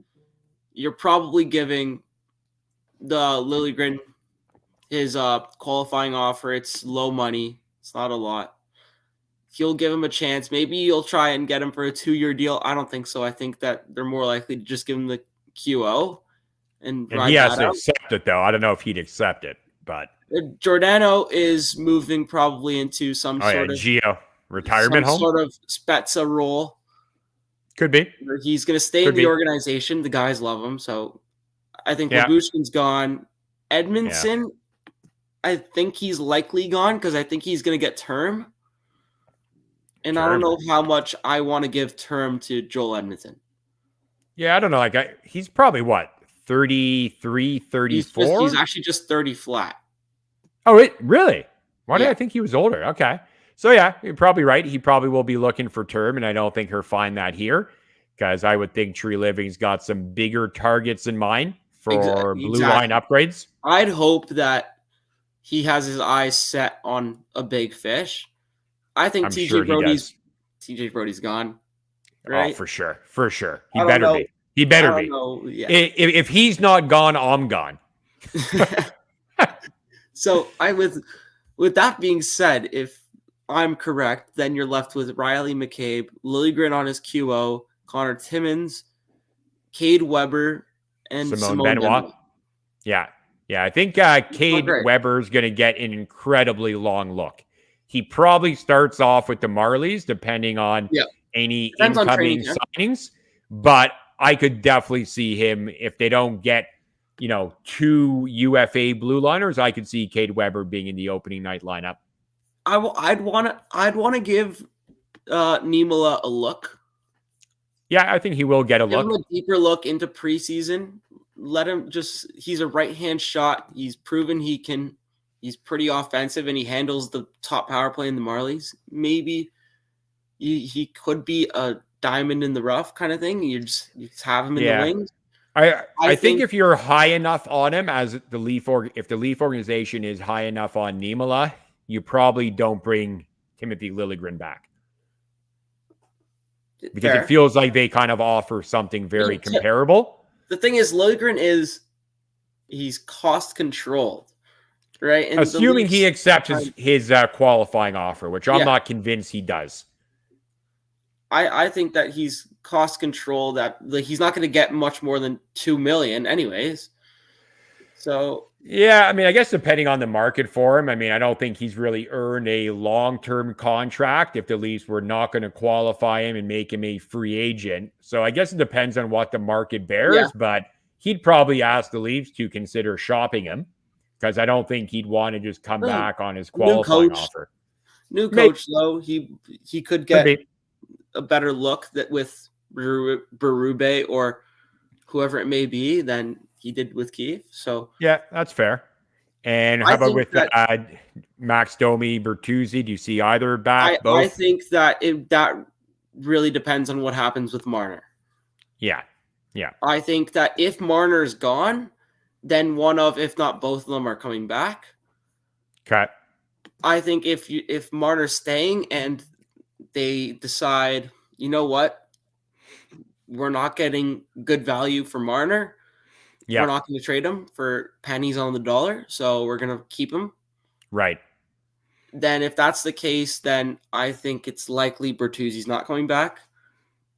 you're probably giving the Liljegren his qualifying offer. It's low money. It's not a lot. He'll give him a chance. Maybe you'll try and get him for a 2-year deal. I don't think so. I think that they're more likely to just give him the QO and And he ride has that to out. accept it, though. I don't know if he'd accept it, but Giordano is moving probably into some oh yeah, sort of Gio retirement home Spezza role. could be, Where he's going to stay in could the be. organization. The guys love him, so I think Yeah, Labushkin's gone. yeah, Edmondson, I think he's likely gone because I think he's going to get term. And I don't sure. know how much I want to give term to Joel Edmondson. Yeah, I don't know. Like, he's probably what 33, He's 34. actually just 30 flat. Oh, it really? Why did Yeah. I think he was older? Okay. So yeah, you're probably right. He probably will be looking for term, and I don't think he'll find that here because I would think Tree Living's got some bigger targets in mind for blue line Exactly. upgrades. I'd hope that he has his eyes set on a big fish. I think I'm sure he does. TJ Brody's gone, Oh, right? for sure. For sure. He I don't better know. be. He I better don't be. know. Yeah. If he's not gone, I'm gone. So with that being said, if I'm correct, then you're left with Riley McCabe, Liljegren on his QO, Connor Timmins, Cade Weber, and Simone Simone Benoit. Benoit. Yeah. Yeah. I think Not Cade great. Weber's going to get an incredibly long look. He probably starts off with the Marlies, depending on Yeah. any Depends on incoming training camp. signings. But I could definitely see him if they don't get, 2 UFA blue liners. I could see Cade Weber being in the opening night lineup. I'd want to give Niemela a look. Yeah, I think he will get a Give him look. a deeper look into preseason. Let him he's a right-hand shot. He's proven he's pretty offensive and he handles the top power play in the Marlies. Maybe he could be a diamond in the rough kind of thing. You just have him in the Yeah. wings. I think if you're high enough on him as the Leaf if the Leaf organization is high enough on Niemela, you probably don't bring Timothy Liljegren back. Because fair. it feels like they kind of offer something very comparable. The thing is, Liljegren he's cost controlled, right? And assuming he accepts his qualifying offer, which I'm not convinced he does. I think that he's cost control that he's not going to get much more than $2 million anyways. So yeah, I mean, I guess depending on the market for him, I mean, I don't think he's really earned a long-term contract if the Leafs were not going to qualify him and make him a free agent. So I guess it depends on what the market bears, but he'd probably ask the Leafs to consider shopping him because I don't think he'd want to just come back on his qualifying offer. New coach, though, he could get a better look that with Berube or whoever it may be than he did with Keefe. So yeah, that's fair. And how about with Max Domi, Bertuzzi? Do you see either back? Both? I think that that really depends on what happens with Marner. Yeah. I think that if Marner's gone, then one of, if not both of them, are coming back. Okay. I think if Marner's staying and they decide, you know what, we're not getting good value for Marner. Yeah. We're not going to trade him for pennies on the dollar, so we're going to keep him. Right. Then if that's the case, then I think it's likely Bertuzzi's not coming back.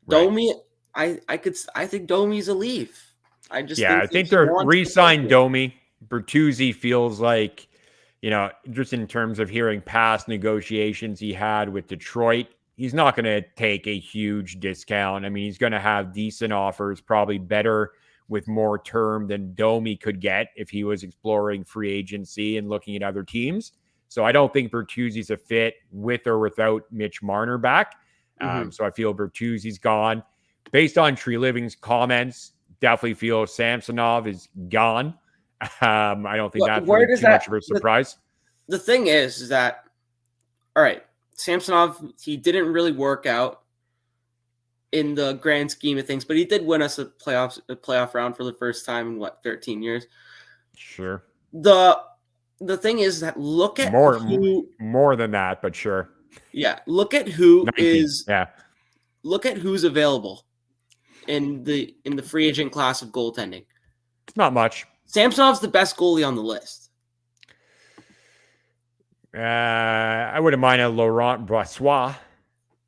Right. Domi, I think Domi's a Leaf. I think they're re-signed Domi. Bertuzzi feels like, just in terms of hearing past negotiations he had with Detroit, he's not going to take a huge discount. I mean, he's going to have decent offers, probably better with more term than Domi could get if he was exploring free agency and looking at other teams. So I don't think Bertuzzi's a fit with or without Mitch Marner back. So I feel Bertuzzi's gone. Based on Tree Living's comments, definitely feel Samsonov is gone. I don't think that's really too much of a surprise. The thing is that, all right, Samsonov, he didn't really work out in the grand scheme of things, but he did win us a playoff round for the first time in 13 years. Sure. The thing is that look at more than that, but sure. Yeah, look at who 19. is. Yeah. Look at who's available in the free agent class of goaltending. It's not much. Samsonov's the best goalie on the list. I wouldn't mind a Laurent Brossois.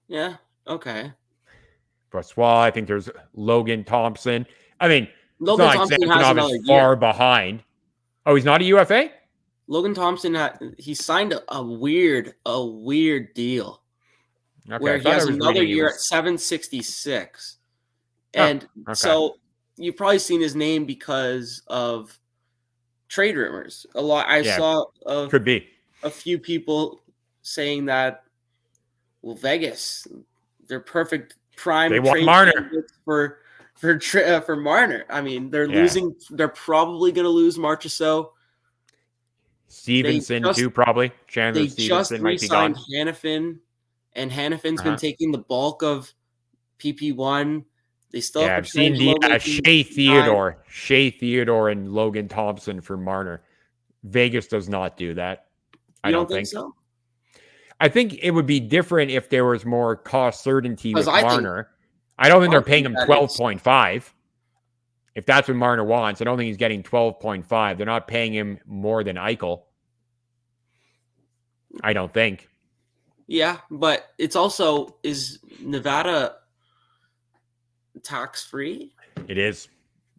Yeah. Okay. Brossois. I think there's Logan Thompson. I mean, Logan it's not Thompson like has Samsonov another is far year. behind. Oh, he's not a UFA? Logan Thompson he signed a weird deal Okay, where I he thought has I was another reading he year at was. 766. Oh, And okay. so you've probably seen his name because of trade rumors. A lot. I saw Could be. a few people saying that, well, Vegas, they're perfect prime They want trade Marner. candidates for Marner. I mean, they're Yeah. losing. They're probably going to lose Marchessault. Stevenson too, probably. Chandler They just Stevenson might be gone. re-signed Hannafin, and Hannafin's been taking the bulk of PP1. They still have I've seen the Shea Theodore and Logan Thompson for Marner. Vegas does not do that. You don't think so? I think it would be different if there was more cost certainty with I Marner. I don't think they're paying him 12.5. If that's what Marner wants, I don't think he's getting 12.5. They're not paying him more than Eichel. I don't think. Yeah, but it's also, is Nevada tax-free? It is.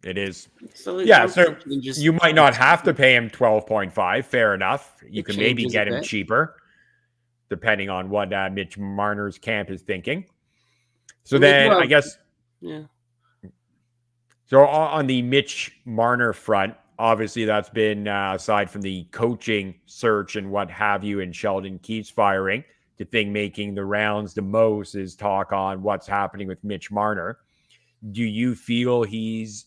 It is. So you might not have to pay him 12.5. Fair enough. You can maybe get him cheaper, depending on what Mitch Marner's camp is thinking. So then I guess... Yeah. So on the Mitch Marner front, obviously that's been, aside from the coaching search and what have you, and Sheldon Keefe's firing, the thing making the rounds the most is talk on what's happening with Mitch Marner. Do you feel he's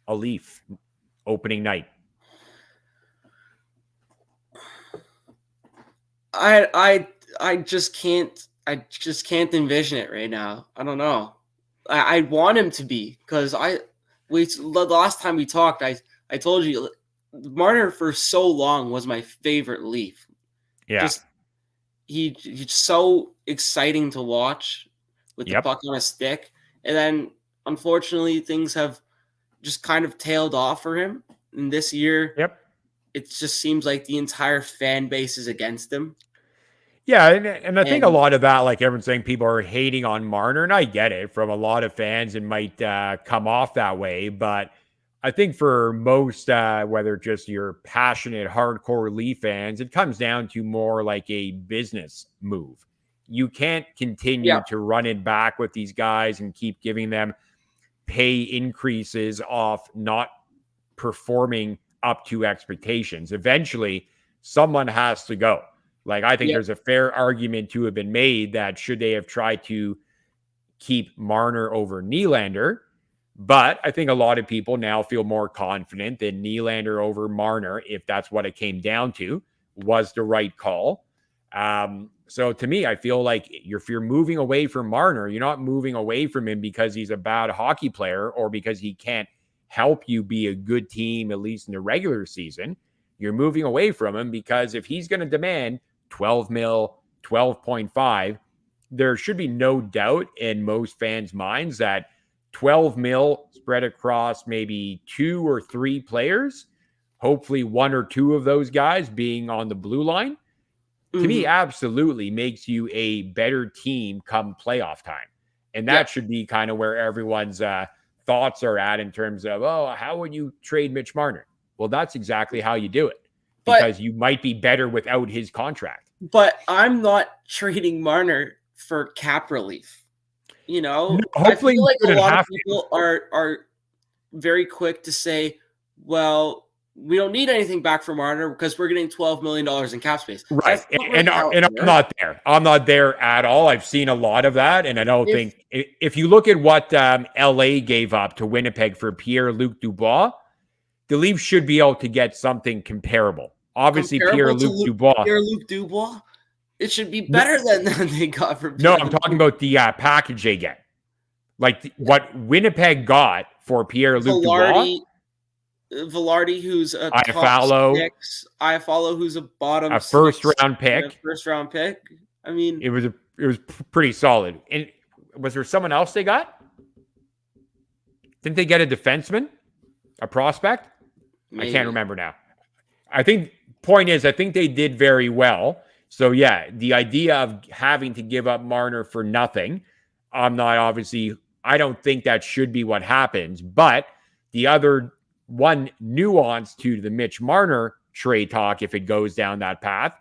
a Leaf opening night? I just can't envision it right now. I don't know. I want him to be, because the last time we talked, I told you Marner for so long was my favorite Leaf. Yeah. He's so exciting to watch with the puck on a stick. And then unfortunately things have just kind of tailed off for him. And this year, it just seems like the entire fan base is against him. Yeah, and I think a lot of that, like everyone's saying, people are hating on Marner, and I get it. From a lot of fans, it might come off that way, but I think for most, whether just your passionate, hardcore Leaf fans, it comes down to more like a business move. You can't continue to run it back with these guys and keep giving them pay increases off not performing up to expectations. Eventually, someone has to go. Like, I think there's a fair argument to have been made that should they have tried to keep Marner over Nylander, but I think a lot of people now feel more confident that Nylander over Marner, if that's what it came down to, was the right call. So to me, I feel like if you're moving away from Marner, you're not moving away from him because he's a bad hockey player or because he can't help you be a good team, at least in the regular season. You're moving away from him because if he's going to demand 12 mil, 12.5, there should be no doubt in most fans' minds that 12 mil spread across maybe 2 or 3 players, hopefully 1 or 2 of those guys being on the blue line, to me, absolutely makes you a better team come playoff time. And that should be kind of where everyone's thoughts are at in terms of, oh, how would you trade Mitch Marner? Well, that's exactly how you do it. Because you might be better without his contract. But I'm not trading Marner for cap relief. You know, no, hopefully I feel like a lot of people are very quick to say, well, we don't need anything back from Marner because we're getting $12 million in cap space. Right. And I'm not there. I'm not there at all. I've seen a lot of that. And I don't think if you look at what LA gave up to Winnipeg for Pierre-Luc Dubois, the Leafs should be able to get something comparable. Obviously, Pierre-Luc Dubois, it should be better than they got from. No, I'm talking about the package they get, like what Winnipeg got for Pierre-Luc Dubois. Velarde, who's a Iafallo, who's a bottom, first round pick. I mean, It was pretty solid. And was there someone else they got? Didn't they get a defenseman, a prospect? I can't maybe. remember now. I think point is, I think they did very well. So yeah, the idea of having to give up Marner for nothing, I'm not obviously. I don't think that should be what happens. But the other one nuance to the Mitch Marner trade talk, if it goes down that path,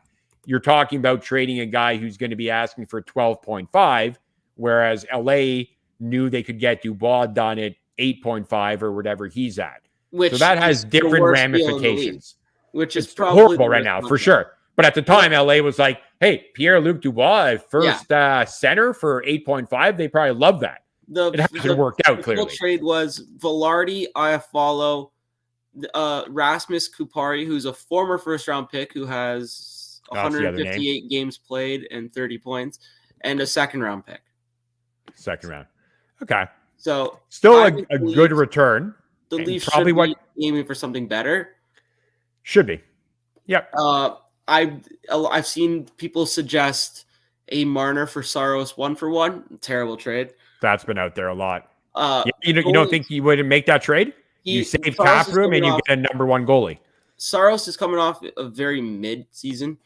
you're talking about trading a guy who's going to be asking for 12.5, whereas LA knew they could get Dubois done at 8.5 or whatever he's at. So Which that has is the different worst deal in the league. ramifications. Which is It's probably horrible right now, for sure. But at the time, LA was like, hey, Pierre-Luc Dubois, first center for 8.5. They probably love that. It hasn't worked out, clearly. The trade was Velarde, Iafallo, Rasmus Kupari, who's a former first-round pick who has 158 games played and 30 points, and a second-round pick. Second round. Okay. So still a good return. The Leafs probably should be aiming for something better. Should be. Yep. I've seen people suggest a Marner for Saros 1-for-1. Terrible trade. That's been out there a lot. You don't think you would make that trade? You save cap room and you get a number one goalie. Saros is coming off a very mid-season.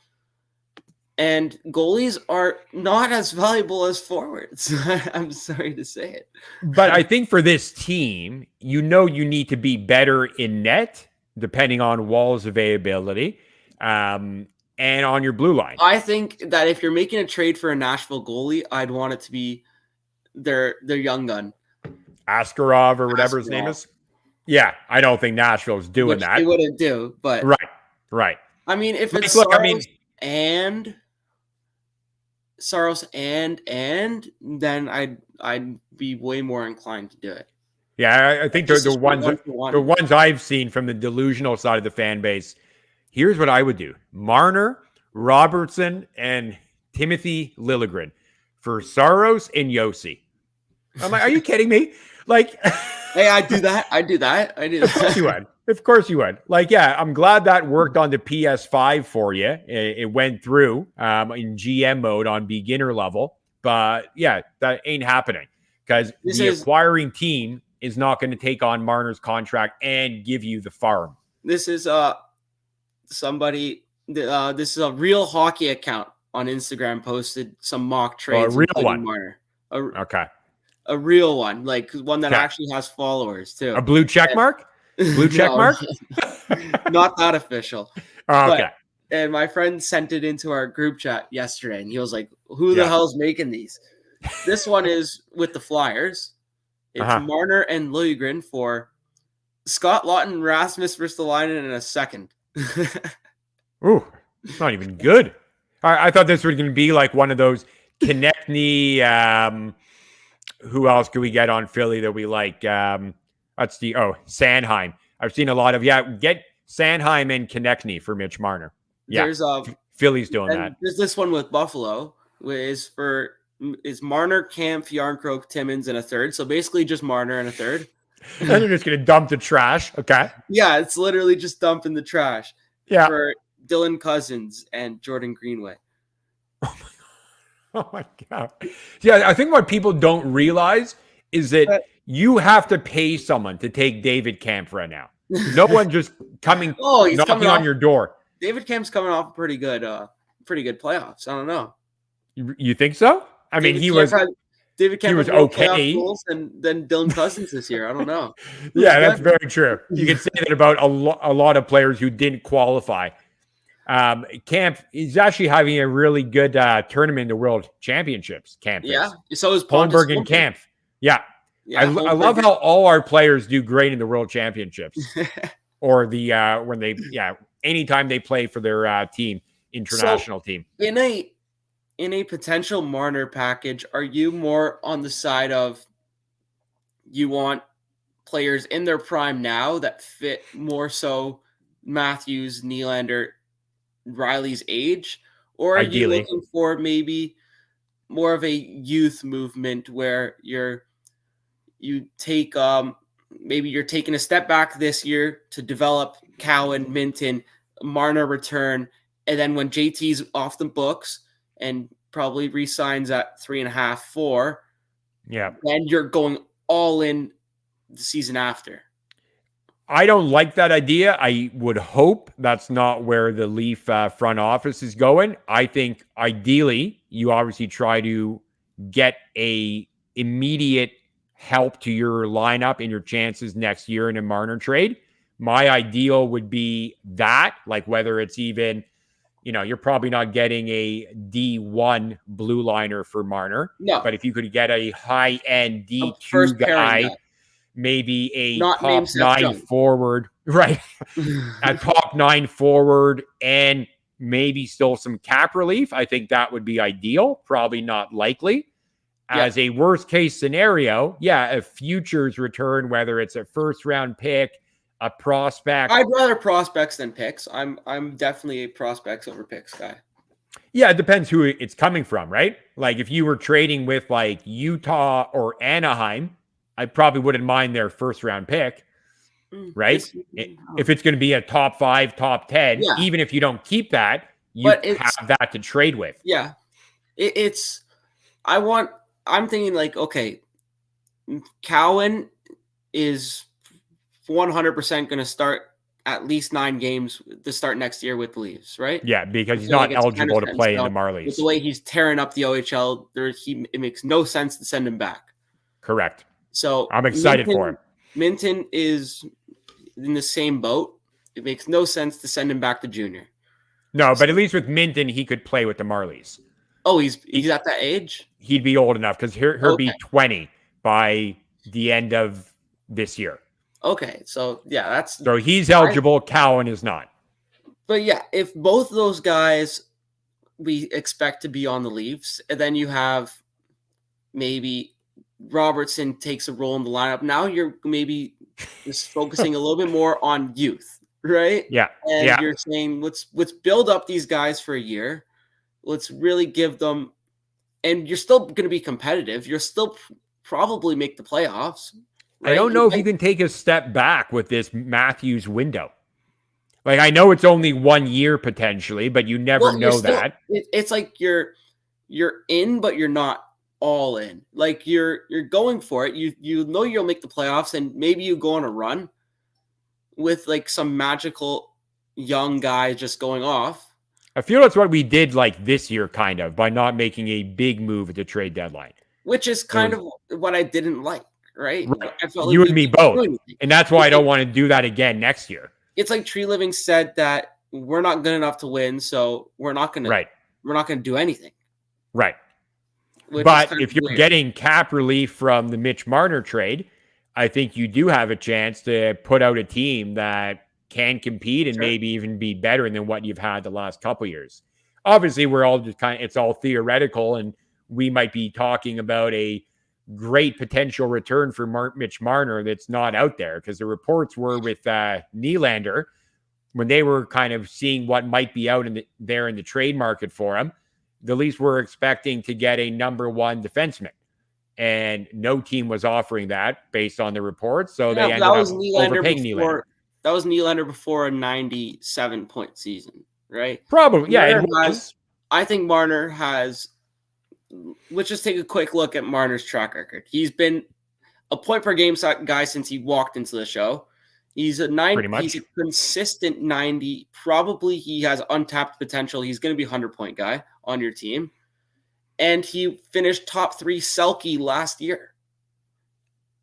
And goalies are not as valuable as forwards. I'm sorry to say it. But I think for this team, you need to be better in net, depending on Wall's availability, and on your blue line. I think that if you're making a trade for a Nashville goalie, I'd want it to be their young gun. Askarov or whatever his name is. Yeah, I don't think Nashville's doing that. They wouldn't do, but... Right. I mean, if it's Saros and then I'd be way more inclined to do it. Yeah, I think the ones I've seen from the delusional side of the fan base, here's what I would do. Marner, Robertson, and Timothy Liljegren for Saros and Yossi. I'm like, are you kidding me? Like, hey, I do that. Of course you would. Of course you would. Like, yeah, I'm glad that worked on the PS5 for you. It went through in GM mode on beginner level. But yeah, that ain't happening because the acquiring team is not going to take on Marner's contract and give you the farm. This is somebody. This is a real hockey account on Instagram posted some mock trades. A real one. Marner. Okay. A real one, like one that actually has followers too. A blue check mark? Blue check mark? Not that official. Oh, okay. And my friend sent it into our group chat yesterday, and he was like, "Who the hell's making these?" This one is with the Flyers. It's Marner and Liljegren for Scott Laughton, Rasmus Ristolainen, and a second. Ooh, it's not even good. I thought this was going to be like one of those Konechny. Who else could we get on Philly that we like? That's Sanheim. I've seen a lot of get Sanheim and Konechny for Mitch Marner. Yeah, Philly's doing that. There's this one with Buffalo, is Marner, Kampf, Yarncroke, Timmins, and a third. So basically just Marner and a third. And they're just going to dump the trash. Okay. Yeah, it's literally just dumping the trash. Yeah. For Dylan Cousins and Jordan Greenway. Oh my God. Yeah, I think what people don't realize is that you have to pay someone to take David Kampf right now. No one just knocking on your door. David Kamp's coming off a pretty good playoffs. I don't know. You think so? I mean, David Kampf was okay. And then Dylan Cousins this year. I don't know. Yeah, that's very true. You can say that about a lot of players who didn't qualify. Kampf is actually having a really good tournament in the World Championships. Kampf, so is Holmberg and Kampf. Yeah, I love how all our players do great in the World Championships, or the anytime they play for their team, international team. In a potential Marner package, are you more on the side of you want players in their prime now that fit more so Matthews, Nylander, Riley's age, or are you looking for maybe more of a youth movement where you're taking a step back this year to develop Cowan, Minton, Marner return, and then when JT's off the books and probably re-signs at 3.5, 4. Yeah. And you're going all in the season after. I don't like that idea. I would hope that's not where the Leaf front office is going. I think ideally you obviously try to get a immediate help to your lineup and your chances next year in a Marner trade. My ideal would be that, like whether it's even, you're probably not getting a D1 blue liner for Marner. No. But if you could get a high-end D2 first pairing guy, maybe a not top 9 forward, right? A top 9 forward and maybe still some cap relief. I think that would be ideal. Probably not likely. As a worst case scenario, a futures return, whether it's a first round pick, a prospect. I'd rather prospects than picks. I'm definitely a prospects over picks guy. Yeah, it depends who it's coming from, right? Like if you were trading with like Utah or Anaheim, I probably wouldn't mind their first round pick, right? If it's going to be a top 5, top 10, even if you don't keep that, you have that to trade with. Yeah. I'm thinking like, okay, Cowan is 100% going to start at least 9 games to start next year with the Leafs, right? Yeah, because he's not eligible to play in the Marlies. With the way he's tearing up the OHL, it makes no sense to send him back. Correct. So I'm excited for him. Minton is in the same boat. It makes no sense to send him back to junior. No, but at least with Minton, he could play with the Marlies. Oh, he's at that age? He'd be old enough because he'll be 20 by the end of this year. Okay, so so he's eligible. Cowan is not. But if both of those guys we expect to be on the Leafs, and then you have maybe Robertson takes a role in the lineup. Now you're maybe just focusing a little bit more on youth, right? Yeah. And you're saying let's build up these guys for a year. Let's really give them, and you're still going to be competitive. You'll still probably make the playoffs. Right? I don't know if you can take a step back with this Matthews window. Like, I know it's only 1 year potentially, but you never know that. It's like you're in, but you're not all in. Like you're going for it. You know you'll make the playoffs, and maybe you go on a run with like some magical young guy just going off. I feel that's what we did like this year, kind of, by not making a big move at the trade deadline. Which is kind of what I didn't like, right? I felt like you and me both. And that's why I don't want to do that again next year. It's like Tree Living said that we're not good enough to win, so we're not going to do anything. Right. But if you're getting cap relief from the Mitch Marner trade, I think you do have a chance to put out a team that can compete and maybe even be better than what you've had the last couple of years. Obviously, we're all just it's all theoretical, and we might be talking about a great potential return for Mitch Marner that's not out there, because the reports were with Nylander when they were kind of seeing what might be out there in the trade market for him. The Leafs were expecting to get a number 1 defenseman, and no team was offering that based on the reports. So they ended up overpaying Nylander. That was Nylander before a 97-point season, right? Probably, I think Marner has. Let's just take a quick look at Marner's track record. He's been a point per game guy since he walked into the show. He's a 90. He's a consistent 90. Probably he has untapped potential. He's going to be a 100-point guy on your team. And he finished top 3 Selke last year.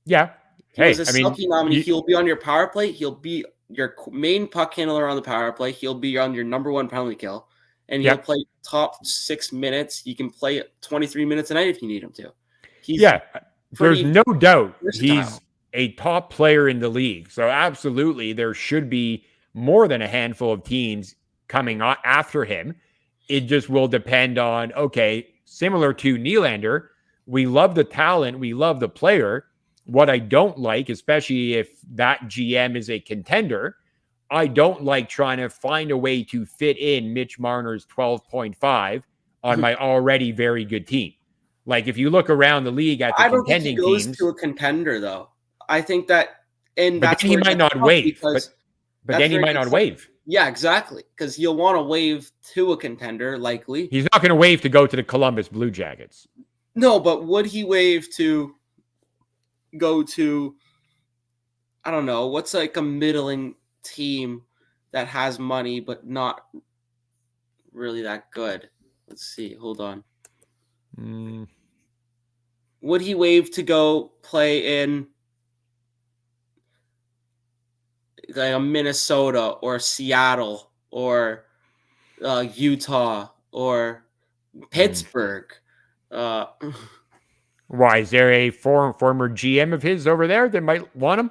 Yeah. He was a Selke nominee. He'll be on your power play. He'll be your main puck handler on the power play. He'll be on your number 1 penalty kill. And he'll play top 6 minutes. He can play 23 minutes a night if you need him to. There's no doubt he's a top player in the league. So absolutely, there should be more than a handful of teams coming after him. It just will depend on, similar to Nylander, we love the talent, we love the player. What I don't like, especially if that GM is a contender, I don't like trying to find a way to fit in Mitch Marner's 12.5 on my already very good team. Like, if you look around the league at the contending teams. I don't think he goes to a contender, though. I think that, and but that's then he might not wave. But then he might not wave. Yeah, exactly. Because he'll want to waive to a contender, likely. He's not going to waive to go to the Columbus Blue Jackets. No, but would he waive to go to, I don't know, what's like a middling team that has money but not really that good? Let's see. Hold on. Would he waive to go play in like a Minnesota or Seattle or Utah or Pittsburgh? Why, is there a former GM of his over there that might want him?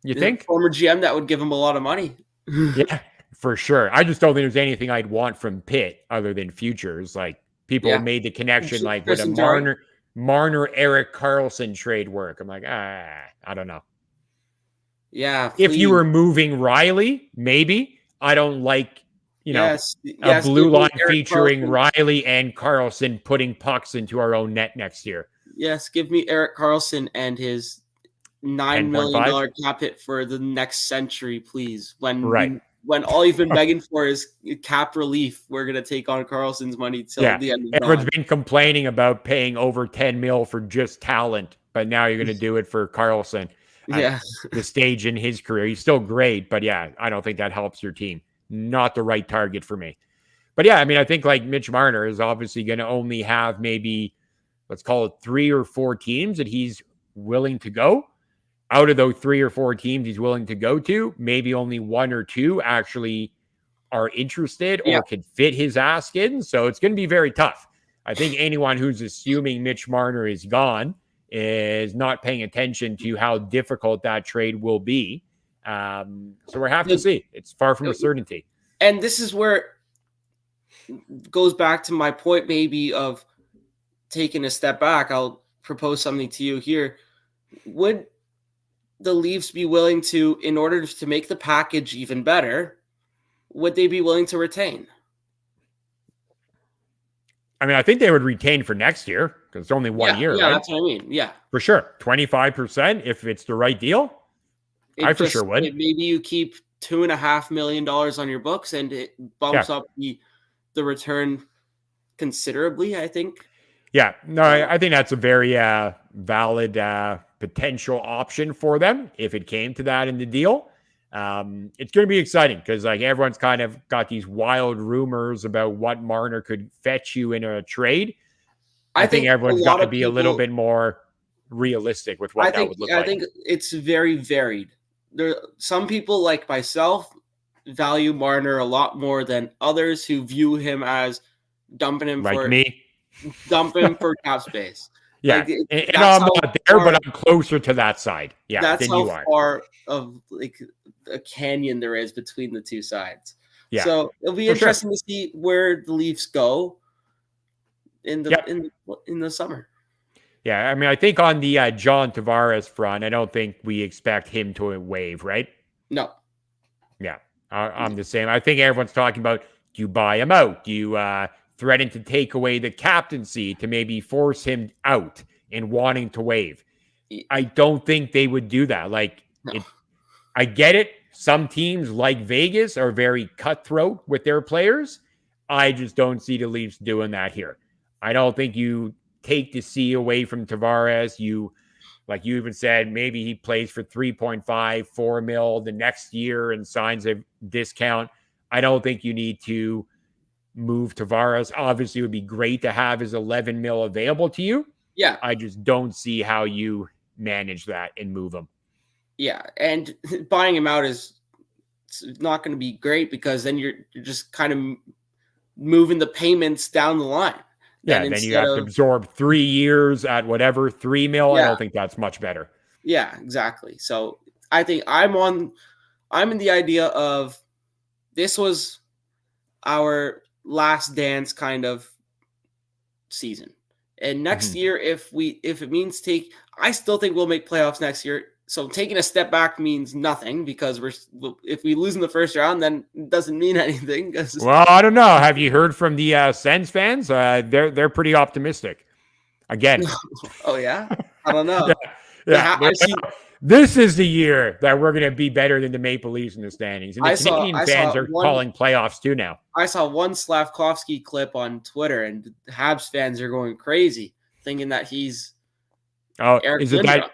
You think? Former GM that would give him a lot of money. Yeah, for sure. I just don't think there's anything I'd want from Pitt other than futures. Like people made the connection, like would a Marner Eric Carlson trade work? I'm like, I don't know. Yeah. If you were moving Riley, maybe. I don't like, a blue line featuring Riley and Carlson putting pucks into our own net next year. Yes, give me Erik Karlsson and his $9 million cap hit for the next century, please. When all you've been begging for is cap relief, we're gonna take on Karlsson's money till the end of the Everyone's been complaining about paying over $10 million for just talent, but now you're gonna do it for Karlsson. The stage in his career. He's still great, but I don't think that helps your team. Not the right target for me. But I mean, I think like Mitch Marner is obviously going to only have maybe, let's call it 3 or 4 teams that he's willing to go. Out of those 3 or 4 teams he's willing to go to, maybe only 1 or 2 actually are interested or could fit his ask in. So it's going to be very tough. I think anyone who's assuming Mitch Marner is gone is not paying attention to how difficult that trade will be. So we'll have to see. It's far from a certainty. And this is where it goes back to my point maybe of taking a step back. I'll propose something to you here. Would the Leafs be willing to, in order to make the package even better, would they be willing to retain? I mean, I think they would retain for next year because it's only 1 year, right? Yeah, that's what I mean. Yeah. For sure. 25% if it's the right deal. I for sure would. Maybe you keep $2.5 million on your books and it bumps up the return considerably, I think. Yeah. No, I think that's a very valid potential option for them if it came to that in the deal. It's going to be exciting because like everyone's kind of got these wild rumors about what Marner could fetch you in a trade. I think everyone's got to be a little bit more realistic with what that would look like. I think it's very varied. Some people like myself value Marner a lot more than others who view him as dumping him for cap space. Yeah, like, and I'm not there, but I'm closer to that side. Yeah, that's how far of like a canyon there is between the two sides. Yeah, so it'll be interesting to see where the Leafs go in the summer. Yeah, I mean, I think on the John Tavares front, I don't think we expect him to waive, right? No. Yeah, I'm the same. I think everyone's talking about, do you buy him out? Do you threaten to take away the captaincy to maybe force him out and wanting to waive? I don't think they would do that. Like, I get it. Some teams like Vegas are very cutthroat with their players. I just don't see the Leafs doing that here. I don't think you take the C away from Tavares. Like you even said, maybe he plays for 3.5, 4 mil the next year and signs a discount. I don't think you need to move Tavares. Obviously, it would be great to have his 11 mil available to you. Yeah. I just don't see how you manage that and move him. Yeah. And buying him out is not going to be great because then you're just kind of moving the payments down the line. Yeah, then you have to absorb 3 years at whatever, 3 mil. Yeah. I don't think that's much better. Yeah, exactly. So I think I'm in the idea of this was our last dance kind of season. And next year, if it means I still think we'll make playoffs next year. So taking a step back means nothing because if we lose in the first round, then it doesn't mean anything. Well, I don't know. Have you heard from the Sens fans? They're pretty optimistic. Again. Oh yeah, I don't know. Yeah. I see. This is the year that we're going to be better than the Maple Leafs in the standings. And the Canadian fans are calling playoffs too now. I saw one Slavkovsky clip on Twitter, and Habs fans are going crazy, thinking that he's Eric is it Lindros. that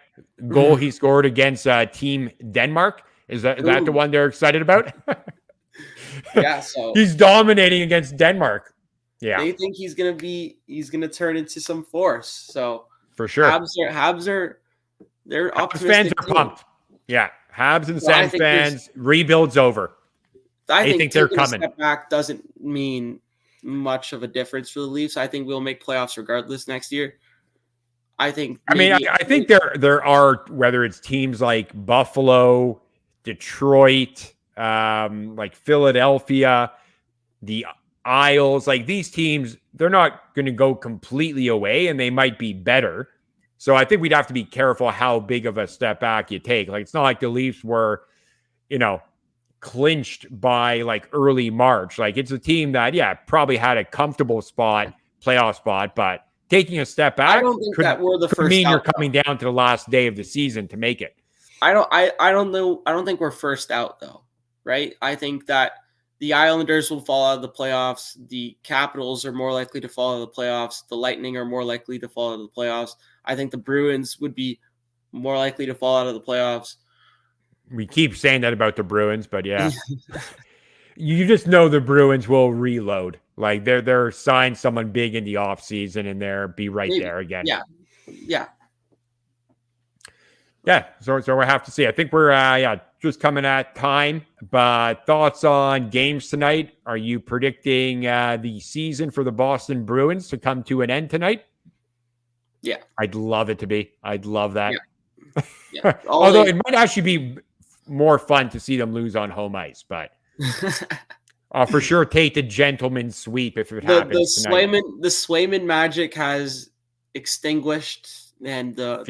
goal he scored against Team Denmark? Is that the one they're excited about? Yeah, so he's dominating against Denmark. Yeah, they think he's gonna turn into some force. So for sure, they're Habs fans are pumped. Yeah, Habs and Sens fans, rebuild's over. I think they're coming. A step back doesn't mean much of a difference for the Leafs. I think we'll make playoffs regardless next year. I think there are, whether it's teams like Buffalo, Detroit, like Philadelphia, the Isles, like these teams, they're not going to go completely away, and they might be better. So I think we'd have to be careful how big of a step back you take. Like, it's not like the Leafs were, clinched by like early March. Like, it's a team that, probably had a comfortable playoff spot, but taking a step back, I don't think that we're the first. Mean you're coming down to the last day of the season to make it. I don't know. I don't think we're first out though, right? I think that the Islanders will fall out of the playoffs. The Capitals are more likely to fall out of the playoffs. The Lightning are more likely to fall out of the playoffs. I think the Bruins would be more likely to fall out of the playoffs. We keep saying that about the Bruins, but yeah. You just know the Bruins will reload. Like they're sign someone big in the offseason and be right there again. Yeah. So we'll have to see. I think we're just coming at time. But thoughts on games tonight? Are you predicting the season for the Boston Bruins to come to an end tonight? Yeah, I'd love it to be. I'd love that. Yeah. Although it might actually be more fun to see them lose on home ice, but I'll for sure take the gentleman's sweep if it happens tonight. The Swayman magic has extinguished, and the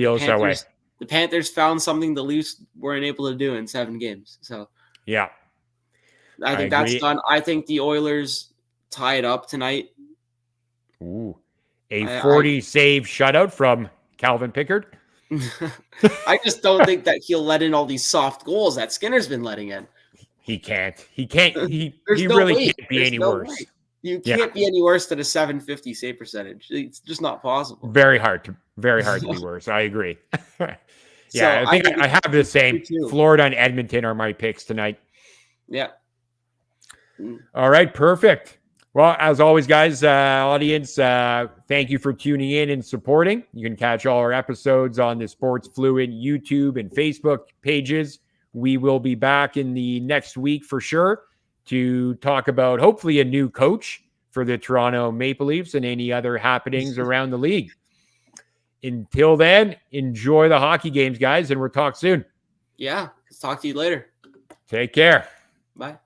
Panthers found something the Leafs weren't able to do in 7 games. So yeah, I think that's done. I think the Oilers tie it up tonight. Ooh, a 40 save shutout from Calvin Pickard. I just don't think that he'll let in all these soft goals that Skinner's been letting in. He can't. He really can't be any worse. You can't be any worse than a 750 save percentage. It's just not possible. Very hard to be worse. I agree. I think I have the same. Florida and Edmonton are my picks tonight. Yeah. All right. Perfect. Well, as always, guys, audience, thank you for tuning in and supporting. You can catch all our episodes on the Sports Fluid YouTube and Facebook pages. We will be back in the next week for sure to talk about hopefully a new coach for the Toronto Maple Leafs and any other happenings around the league. Until then, enjoy the hockey games, guys, and we'll talk soon. Yeah, let's talk to you later. Take care. Bye.